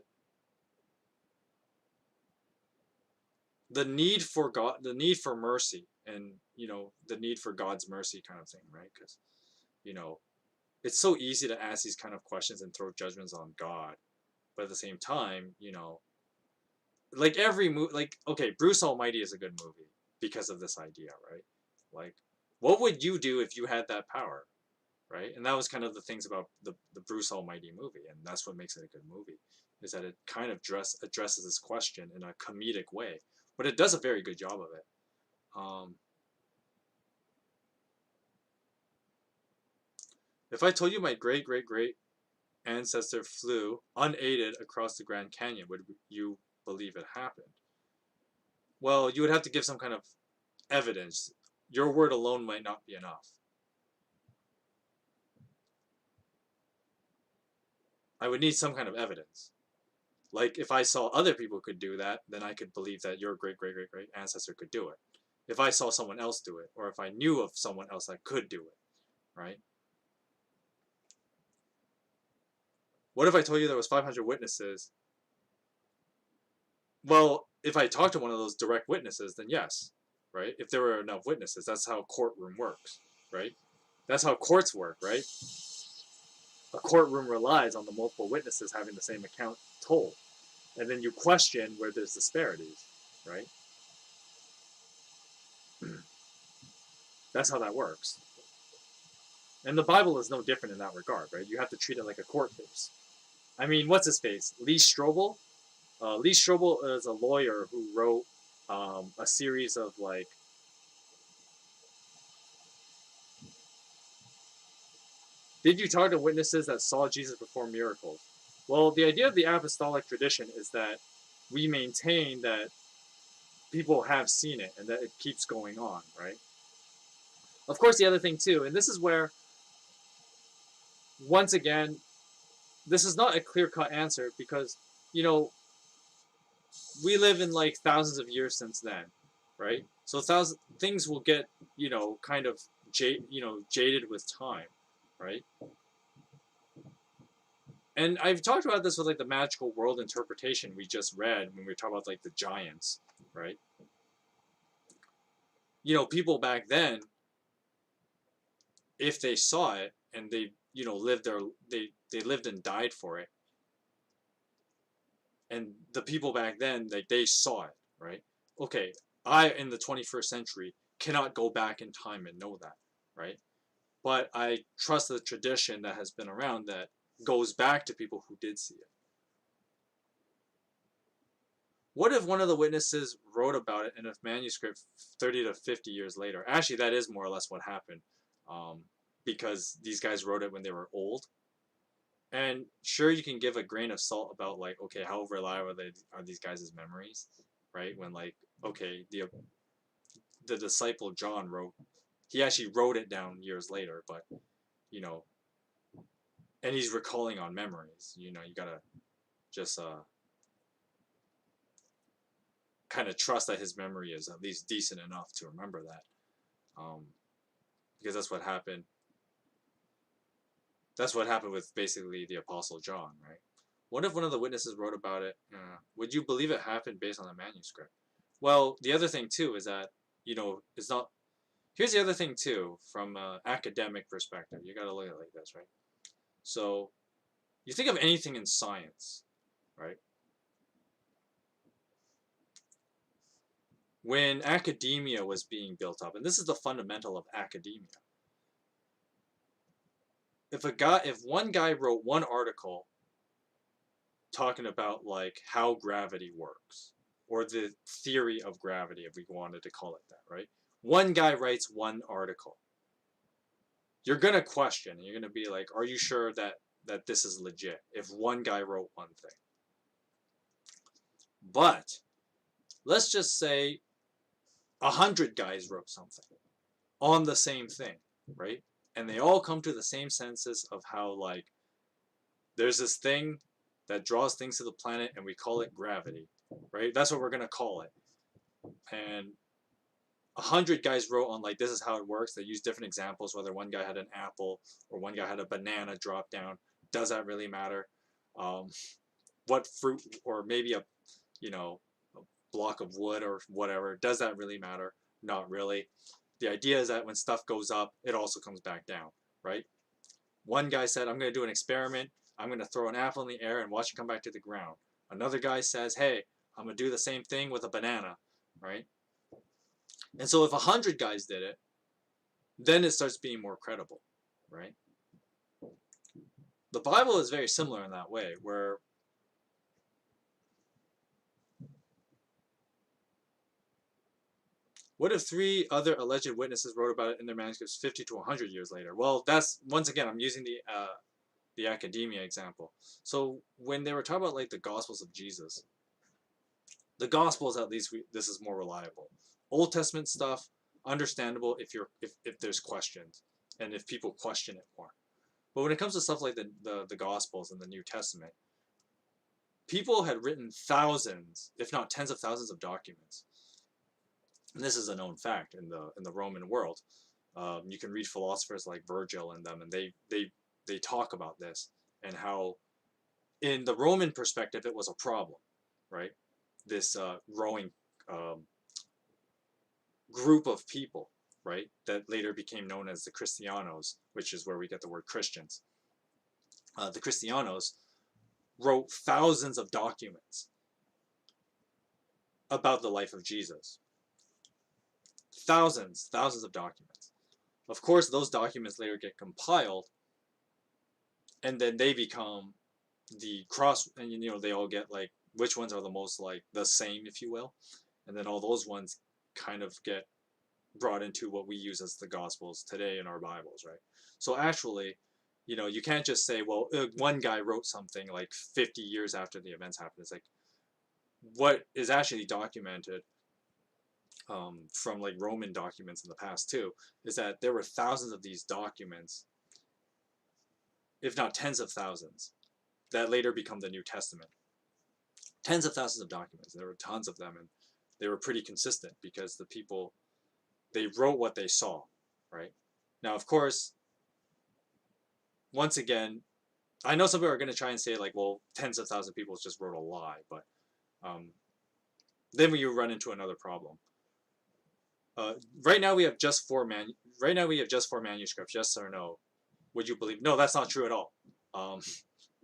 A: the need for God, the need for mercy, and the need for God's mercy kind of thing, right? Because you know it's so easy to ask these kind of questions and throw judgments on God, but at the same time, like, every movie, like, okay, Bruce Almighty is a good movie because of this idea, right? Like, what would you do if you had that power, right? And that was kind of the things about the Bruce Almighty movie, and that's what makes it a good movie, is that it kind of addresses this question in a comedic way, but it does a very good job of it. If I told you my great great great ancestor flew unaided across the Grand Canyon, would you believe it happened? Well, you would have to give some kind of evidence. Your word alone might not be enough. I would need some kind of evidence. Like, if I saw other people could do that, then I could believe that your great great great great ancestor could do it. If I saw someone else do it, or if I knew of someone else that could do it, right? What if I told you there was 500 witnesses? Well, if I talked to one of those direct witnesses, then yes, right? If there were enough witnesses, that's how a courtroom works, right? That's how courts work, right? A courtroom relies on the multiple witnesses having the same account told, and then you question where there's disparities, right? That's how that works. And the Bible is no different in that regard, right? You have to treat it like a court case. I mean, what's his face? Lee Strobel? Lee Strobel is a lawyer who wrote a series of, like, Did you talk to witnesses that saw Jesus perform miracles? Well, the idea of the apostolic tradition is that we maintain that people have seen it and that it keeps going on, right? Of course, the other thing too, and this is where, once again, this is not a clear-cut answer because, you know, we live in like thousands of years since then, right? So things will get, kind of jaded with time, right? And I've talked about this with like the magical world interpretation we just read when we were talking about like the giants, right? People back then, if they saw it and they, lived their they lived and died for it, and the people back then, like, they saw it, right? Okay, I in the 21st century cannot go back in time and know that, right? But I trust the tradition that has been around that goes back to people who did see it. What if one of the witnesses wrote about it in a manuscript 30 to 50 years later? Actually, that is more or less what happened, because these guys wrote it when they were old. And sure, you can give a grain of salt about, like, okay, how reliable are these guys' memories, right? When, like, okay, the disciple John he actually wrote it down years later, but, you know, and he's recalling on memories. You gotta just kind of trust that his memory is at least decent enough to remember that, because that's what happened. That's what happened with basically the Apostle John, right? What if one of the witnesses wrote about it? Would you believe it happened based on the manuscript? Well, the other thing too is that, it's not. Here's the other thing too, from an academic perspective. You got to look at it like this, right? So, you think of anything in science, right? When academia was being built up, and this is the fundamental of academia. If one guy wrote one article talking about, like, how gravity works, or the theory of gravity, if we wanted to call it that, right? One guy writes one article. You're gonna question, and you're gonna be like, are you sure that this is legit? If one guy wrote one thing. But let's just say 100 guys wrote something on the same thing, right? And they all come to the same senses of how, like, there's this thing that draws things to the planet, and we call it gravity, right? That's what we're gonna call it. And 100 guys wrote on, like, this is how it works. They use different examples, whether one guy had an apple or one guy had a banana drop down. Does that really matter? What fruit, or maybe a block of wood or whatever, does that really matter? Not really. The idea is that when stuff goes up, it also comes back down, right? One guy said, I'm going to do an experiment. I'm going to throw an apple in the air and watch it come back to the ground. Another guy says, hey, I'm going to do the same thing with a banana, right? And so if 100 guys did it, then it starts being more credible, right? The Bible is very similar in that way, where what if 3 other alleged witnesses wrote about it in their manuscripts 50 to 100 years later? Well, that's, once again, I'm using the academia example. So when they were talking about, like, the Gospels of Jesus, the Gospels, at least, this is more reliable. Old Testament stuff, understandable if there's questions and if people question it more. But when it comes to stuff like the Gospels and the New Testament, people had written thousands, if not tens of thousands, of documents. And this is a known fact in the Roman world. You can read philosophers like Virgil and them, and they talk about this and how, in the Roman perspective, it was a problem, right? This growing group of people, right, that later became known as the Christianos, which is where we get the word Christians. The Christianos wrote thousands of documents about the life of Jesus. Thousands of documents. Of course, those documents later get compiled, and then they become the cross, and they all get, like, which ones are the most, like, the same, if you will, and then all those ones kind of get brought into what we use as the Gospels today in our Bibles, right? So actually, You know, you can't just say, well, one guy wrote something like 50 years after the events happened. It's like, what is actually documented from like Roman documents in the past too, is that there were thousands of these documents, if not tens of thousands, that later become the New Testament. Tens of thousands of documents. There were tons of them, and they were pretty consistent because the people, they wrote what they saw, right? Now, of course, once again, I know some people are going to try and say like, well, tens of thousands of people just wrote a lie, but then you run into another problem. Right now we have just four manuscripts. Yes or no? Would you believe? No, that's not true at all.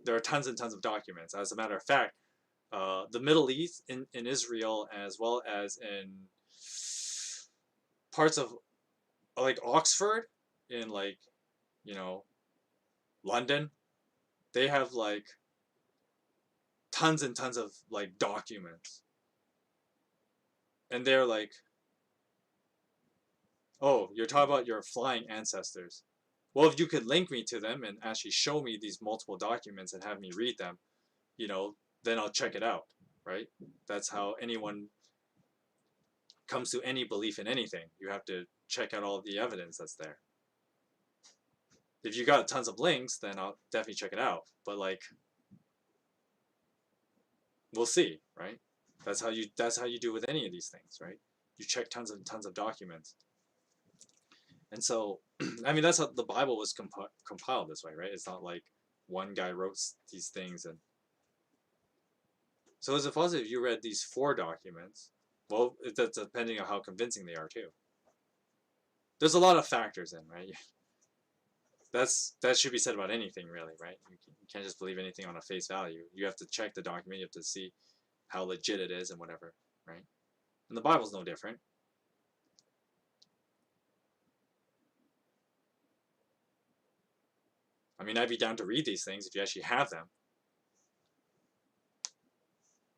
A: There are tons and tons of documents. As a matter of fact, the Middle East, in Israel, as well as in parts of like Oxford, in like, you know, London, they have like tons and tons of like documents, and they're like, oh, you're talking about your flying ancestors. Well, if you could link me to them and actually show me these multiple documents and have me read them, you know, then I'll check it out, right? That's how anyone comes to any belief in anything. You have to check out all the evidence that's there. If you got tons of links, then I'll definitely check it out. But like, we'll see, right? That's how you do with any of these things, right? You check tons and tons of documents. And so, I mean, that's how the Bible was compiled this way, right? It's not like one guy wrote these things. And so is it possible if you read these 4 documents? Well, that's depending on how convincing they are too. There's a lot of factors in, right? That should be said about anything, really, right? You can't just believe anything on a face value. You have to check the document. You have to see how legit it is and whatever, right? And the Bible's no different. I mean, I'd be down to read these things if you actually have them.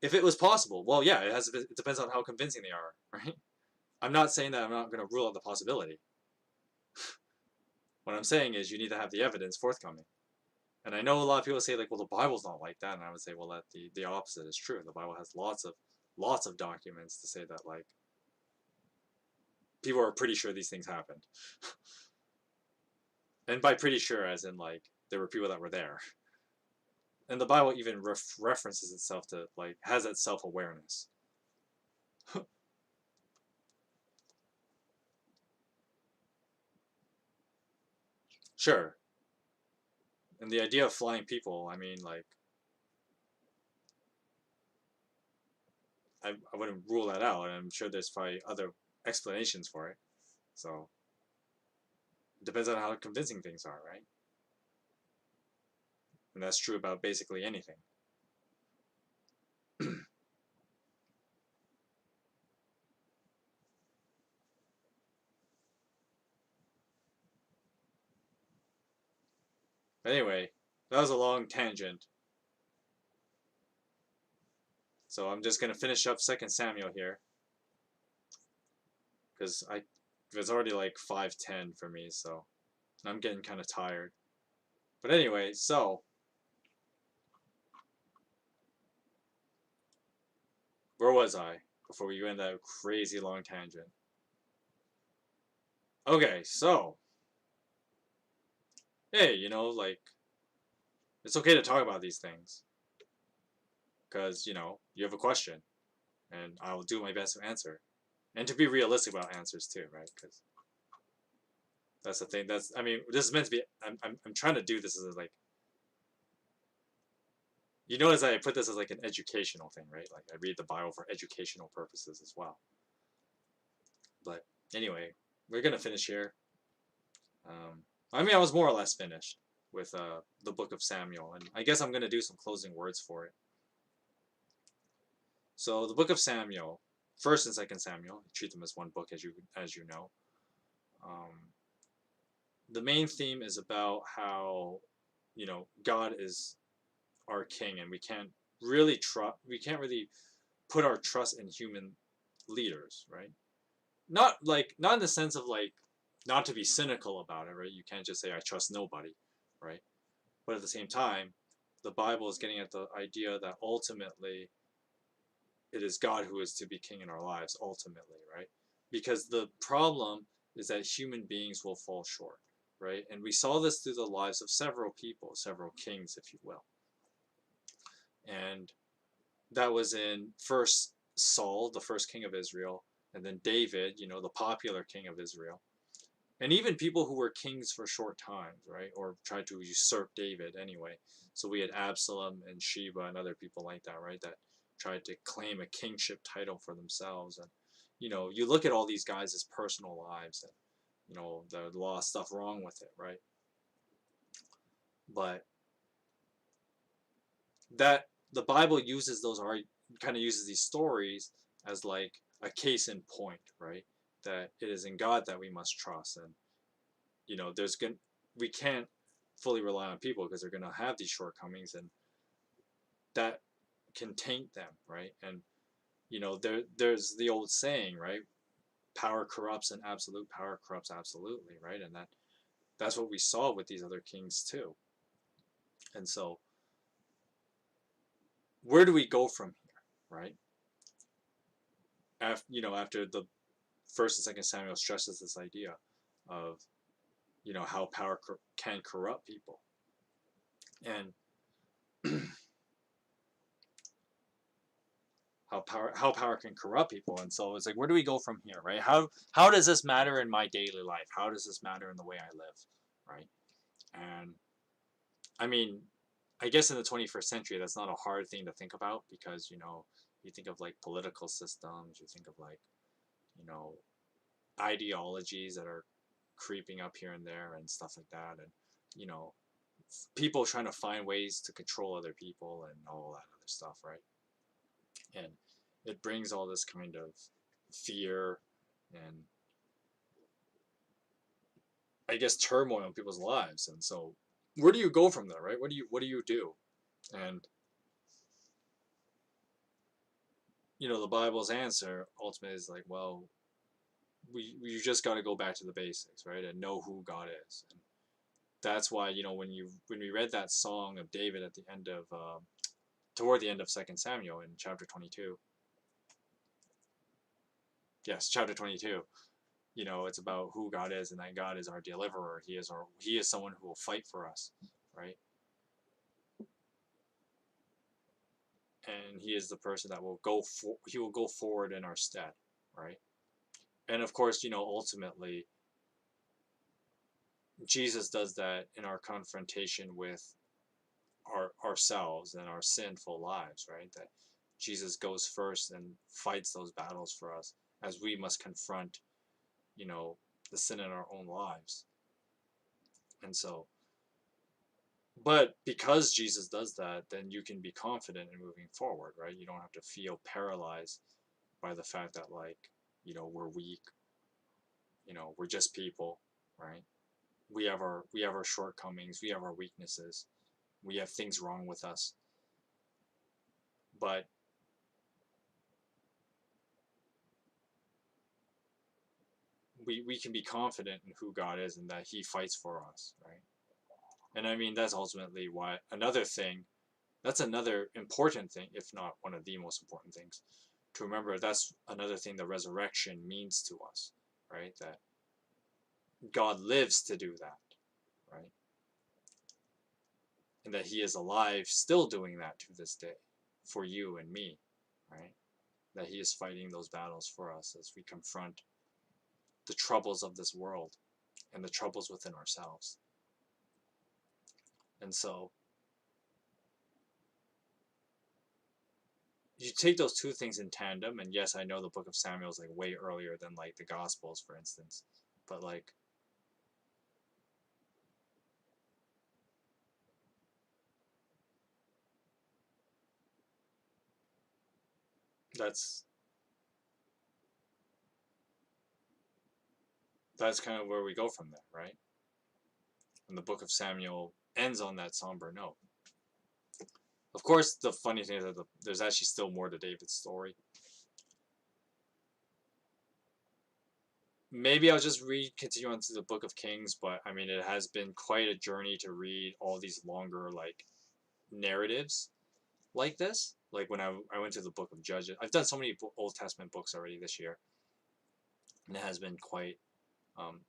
A: If it was possible, well, yeah, it depends on how convincing they are, right? I'm not saying that I'm not going to rule out the possibility. What I'm saying is you need to have the evidence forthcoming. And I know a lot of people say like, well, the Bible's not like that, and I would say, well, that the opposite is true. The Bible has lots of documents to say that like people are pretty sure these things happened. And by pretty sure, as in like there were people that were there. And the Bible even references itself to like has that self-awareness. Sure. And the idea of flying people, I mean, like, I wouldn't rule that out, and I'm sure there's probably other explanations for it. So, it depends on how convincing things are, right? And that's true about basically anything. Anyway, that was a long tangent. So I'm just gonna finish up 2 Samuel here, because it's already like 5:10 for me, so I'm getting kind of tired. But anyway, so where was I before we went that crazy long tangent? Okay, so hey, you know, like, it's okay to talk about these things, because you know you have a question, and I will do my best to answer, and to be realistic about answers too, right? Because that's the thing. I mean, this is meant to be. I'm trying to do this as like, you notice I put this as like an educational thing, right? Like I read the Bible for educational purposes as well. But anyway, we're gonna finish here. I mean, I was more or less finished with the book of Samuel, and I guess I'm gonna do some closing words for it. So the book of Samuel, 1st and 2nd Samuel, treat them as one book, as you know. The main theme is about how, you know, God is our king, and we can't really put our trust in human leaders, right? Not in the sense of like, not to be cynical about it, right? You can't just say I trust nobody, right? But at the same time, the Bible is getting at the idea that ultimately it is God who is to be king in our lives, ultimately, right? Because the problem is that human beings will fall short, right? And we saw this through the lives of several people, several kings, if you will. And that was in first Saul, the first king of Israel, and then David, the popular king of Israel. And even people who were kings for short times, right? Or tried to usurp David anyway. So we had Absalom and Sheba and other people like that, right? That tried to claim a kingship title for themselves. And, you look at all these guys' personal lives and, there's a lot of stuff wrong with it, right? But that the Bible uses kind of uses these stories as like a case in point, right? That it is in God that we must trust. And, we can't fully rely on people because they're going to have these shortcomings, and that can taint them, right? And there's the old saying, right? Power corrupts, and absolute power corrupts absolutely, right? And that's what we saw with these other kings too. And so, where do we go from here, right? After the first and second Samuel stresses this idea of how power can corrupt people, and how power can corrupt people. And so it's like, where do we go from here, right? How does this matter in my daily life? How does this matter in the way I live, right? And I mean, I guess in the 21st century, that's not a hard thing to think about, because you think of like political systems, you think of like you know ideologies that are creeping up here and there and stuff like that, and you know people trying to find ways to control other people and all that other stuff, right? And it brings all this kind of fear and, I guess, turmoil in people's lives. And so, where do you go from there, right? What do you do? And the Bible's answer ultimately is like, well, we just got to go back to the basics, right? And know who God is. And that's why when we read that song of David at the end of toward the end of 2 Samuel in chapter 22. Yes, chapter 22. It's about who God is, and that God is our deliverer. He is someone who will fight for us, right? And he is the person that he will go forward in our stead, right? And of course, ultimately Jesus does that in our confrontation with ourselves and our sinful lives, right? That Jesus goes first and fights those battles for us, as we must confront the sin in our own lives. And so, but because Jesus does that, then you can be confident in moving forward, right? You don't have to feel paralyzed by the fact that, like, we're weak, we're just people, right? We have our shortcomings, we have our weaknesses, we have things wrong with us. But we can be confident in who God is and that he fights for us, right? And I mean, that's ultimately why that's another important thing, if not one of the most important things, to remember. That's another thing the resurrection means to us, right? That God lives to do that, right? And that he is alive still doing that to this day for you and me, right? That he is fighting those battles for us as we confront the troubles of this world and the troubles within ourselves. And so you take those two things in tandem, and yes, I know the book of Samuel is like way earlier than like the Gospels, for instance, but like that's kind of where we go from there, right? And the book of Samuel ends on that somber note. Of course, the funny thing is that there's actually still more to David's story. maybe I'll just continue on to the Book of Kings, but I mean, it has been quite a journey to read all these longer, like, narratives like this. Like, when I went to the Book of Judges. I've done so many Old Testament books already this year, and it has been quite, um,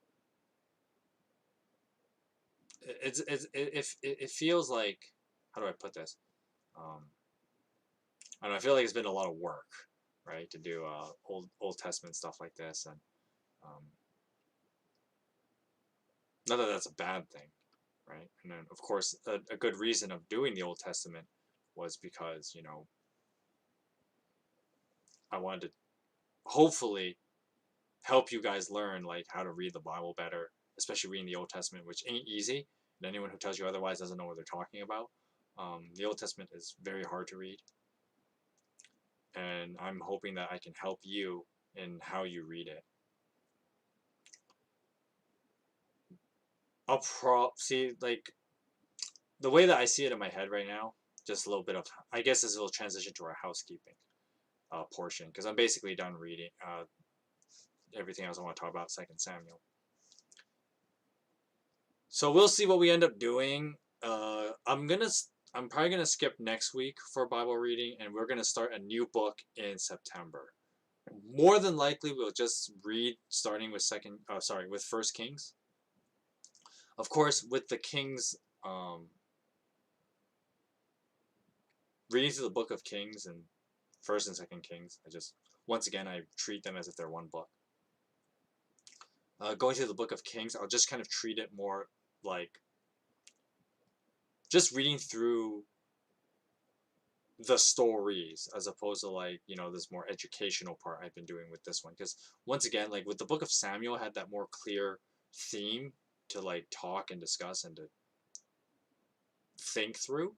A: it feels like, how do I put this? I don't know, I feel like it's been a lot of work, right, to do Old Testament stuff like this, and um, not that that's a bad thing, right? And then, of course, a good reason of doing the Old Testament was because, I wanted to hopefully help you guys learn, like, how to read the Bible better, especially reading the Old Testament, which ain't easy. And anyone who tells you otherwise doesn't know what they're talking about. The Old Testament is very hard to read, and I'm hoping that I can help you in how you read it. See, like, the way that I see it in my head right now. Just a little bit of, I guess this will transition to our housekeeping portion, because I'm basically done reading everything else I want to talk about 2nd Samuel. So we'll see what we end up doing. I'm probably gonna skip next week for Bible reading, and we're gonna start a new book in September. More than likely, we'll just read starting with with First Kings. Of course, with the Kings, reading through the Book of Kings and First and Second Kings, once again I treat them as if they're one book. Going through the Book of Kings, I'll just kind of treat it more like just reading through the stories, as opposed to, like, this more educational part I've been doing with this one. Because once again, like, with the Book of Samuel, had that more clear theme to, like, talk and discuss and to think through.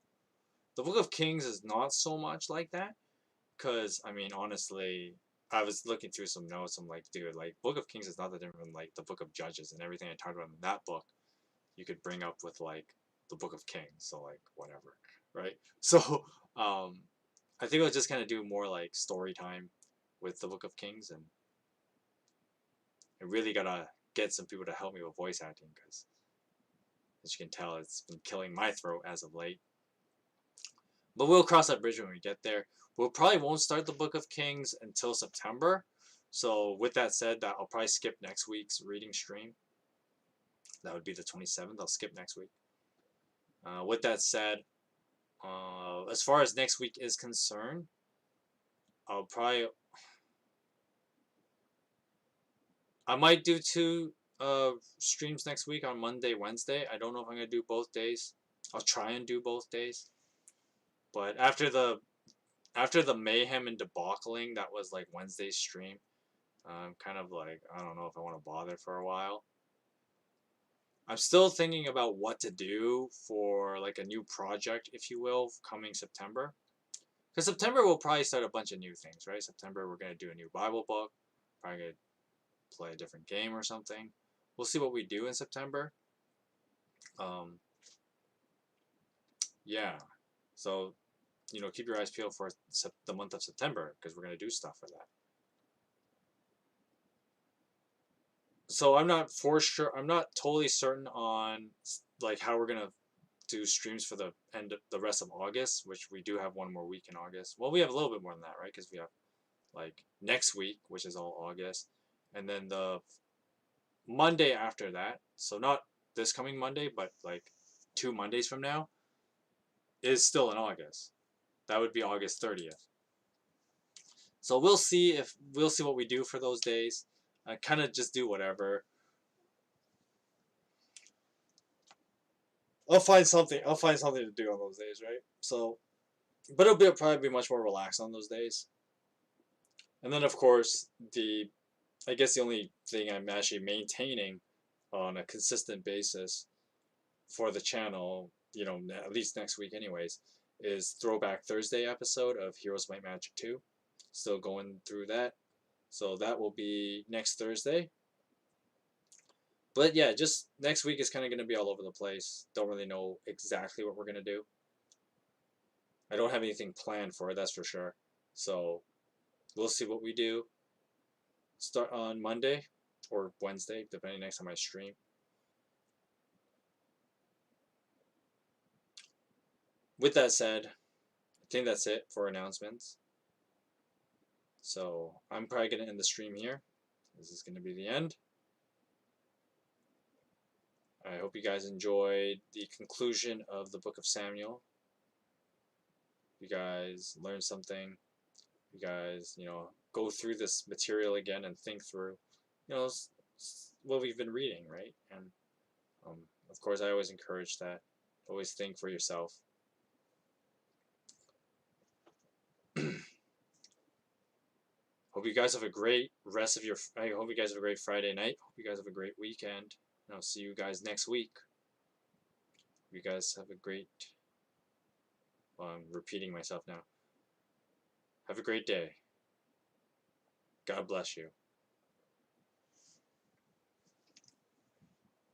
A: The Book of Kings is not so much like that, because I mean, honestly, I was looking through some notes. I'm like, dude, like, Book of Kings is not that different from, like, the Book of Judges, and everything I talked about in that book you could bring up with, like, the Book of Kings. So, like, whatever, right? So I think we'll just kind of do more like story time with the Book of Kings, and I really gotta get some people to help me with voice acting, because as you can tell, it's been killing my throat as of late. But we'll cross that bridge when we get there. We'll probably won't start the Book of Kings until September. So with that said, that I'll probably skip next week's reading stream. That would be the 27th. I'll skip next week. With that said, as far as next week is concerned, I might do 2 streams next week on Monday, Wednesday. I don't know if I'm gonna do both days. I'll try and do both days. But after the mayhem and debacling that was, like, Wednesday's stream, I'm kind of like, I don't know if I want to bother for a while. I'm still thinking about what to do for, like, a new project, if you will, coming September. Because September we'll probably start a bunch of new things, right? September we're gonna do a new Bible book. Probably gonna play a different game or something. We'll see what we do in September. Yeah. So, keep your eyes peeled for the month of September, because we're going to do stuff for that. So I'm not totally certain on, like, how we're going to do streams for the rest of August, which we do have one more week in August. Well, we have a little bit more than that, right? Because we have, like, next week, which is all August, and then the Monday after that, so not this coming Monday, but, like, 2 Mondays from now, is still in August. That would be August 30th. So we'll see what we do for those days. I kind of just do whatever. I'll find something to do on those days, right? So, but it'll probably be much more relaxed on those days. And then, of course, I guess the only thing I'm actually maintaining on a consistent basis for the channel, at least next week anyways, is Throwback Thursday episode of Heroes Might Magic 2. Still going through that. So that will be next Thursday. But yeah, just next week is kind of going to be all over the place. Don't really know exactly what we're going to do. I don't have anything planned for it, that's for sure. So we'll see what we do. Start on Monday. or Wednesday, depending next time I stream. With that said, I think that's it for announcements. So I'm probably going to end the stream here. This is going to be the end. I hope you guys enjoyed the conclusion of the book of Samuel. You guys learned something. You guys, go through this material again and think through, what we've been reading, right? And of course, I always encourage that. Always think for yourself. Hope you guys have a great rest of your. I hope you guys have a great Friday night. Hope you guys have a great weekend. And I'll see you guys next week. You guys have a great. Well, I'm repeating myself now. Have a great day. God bless you.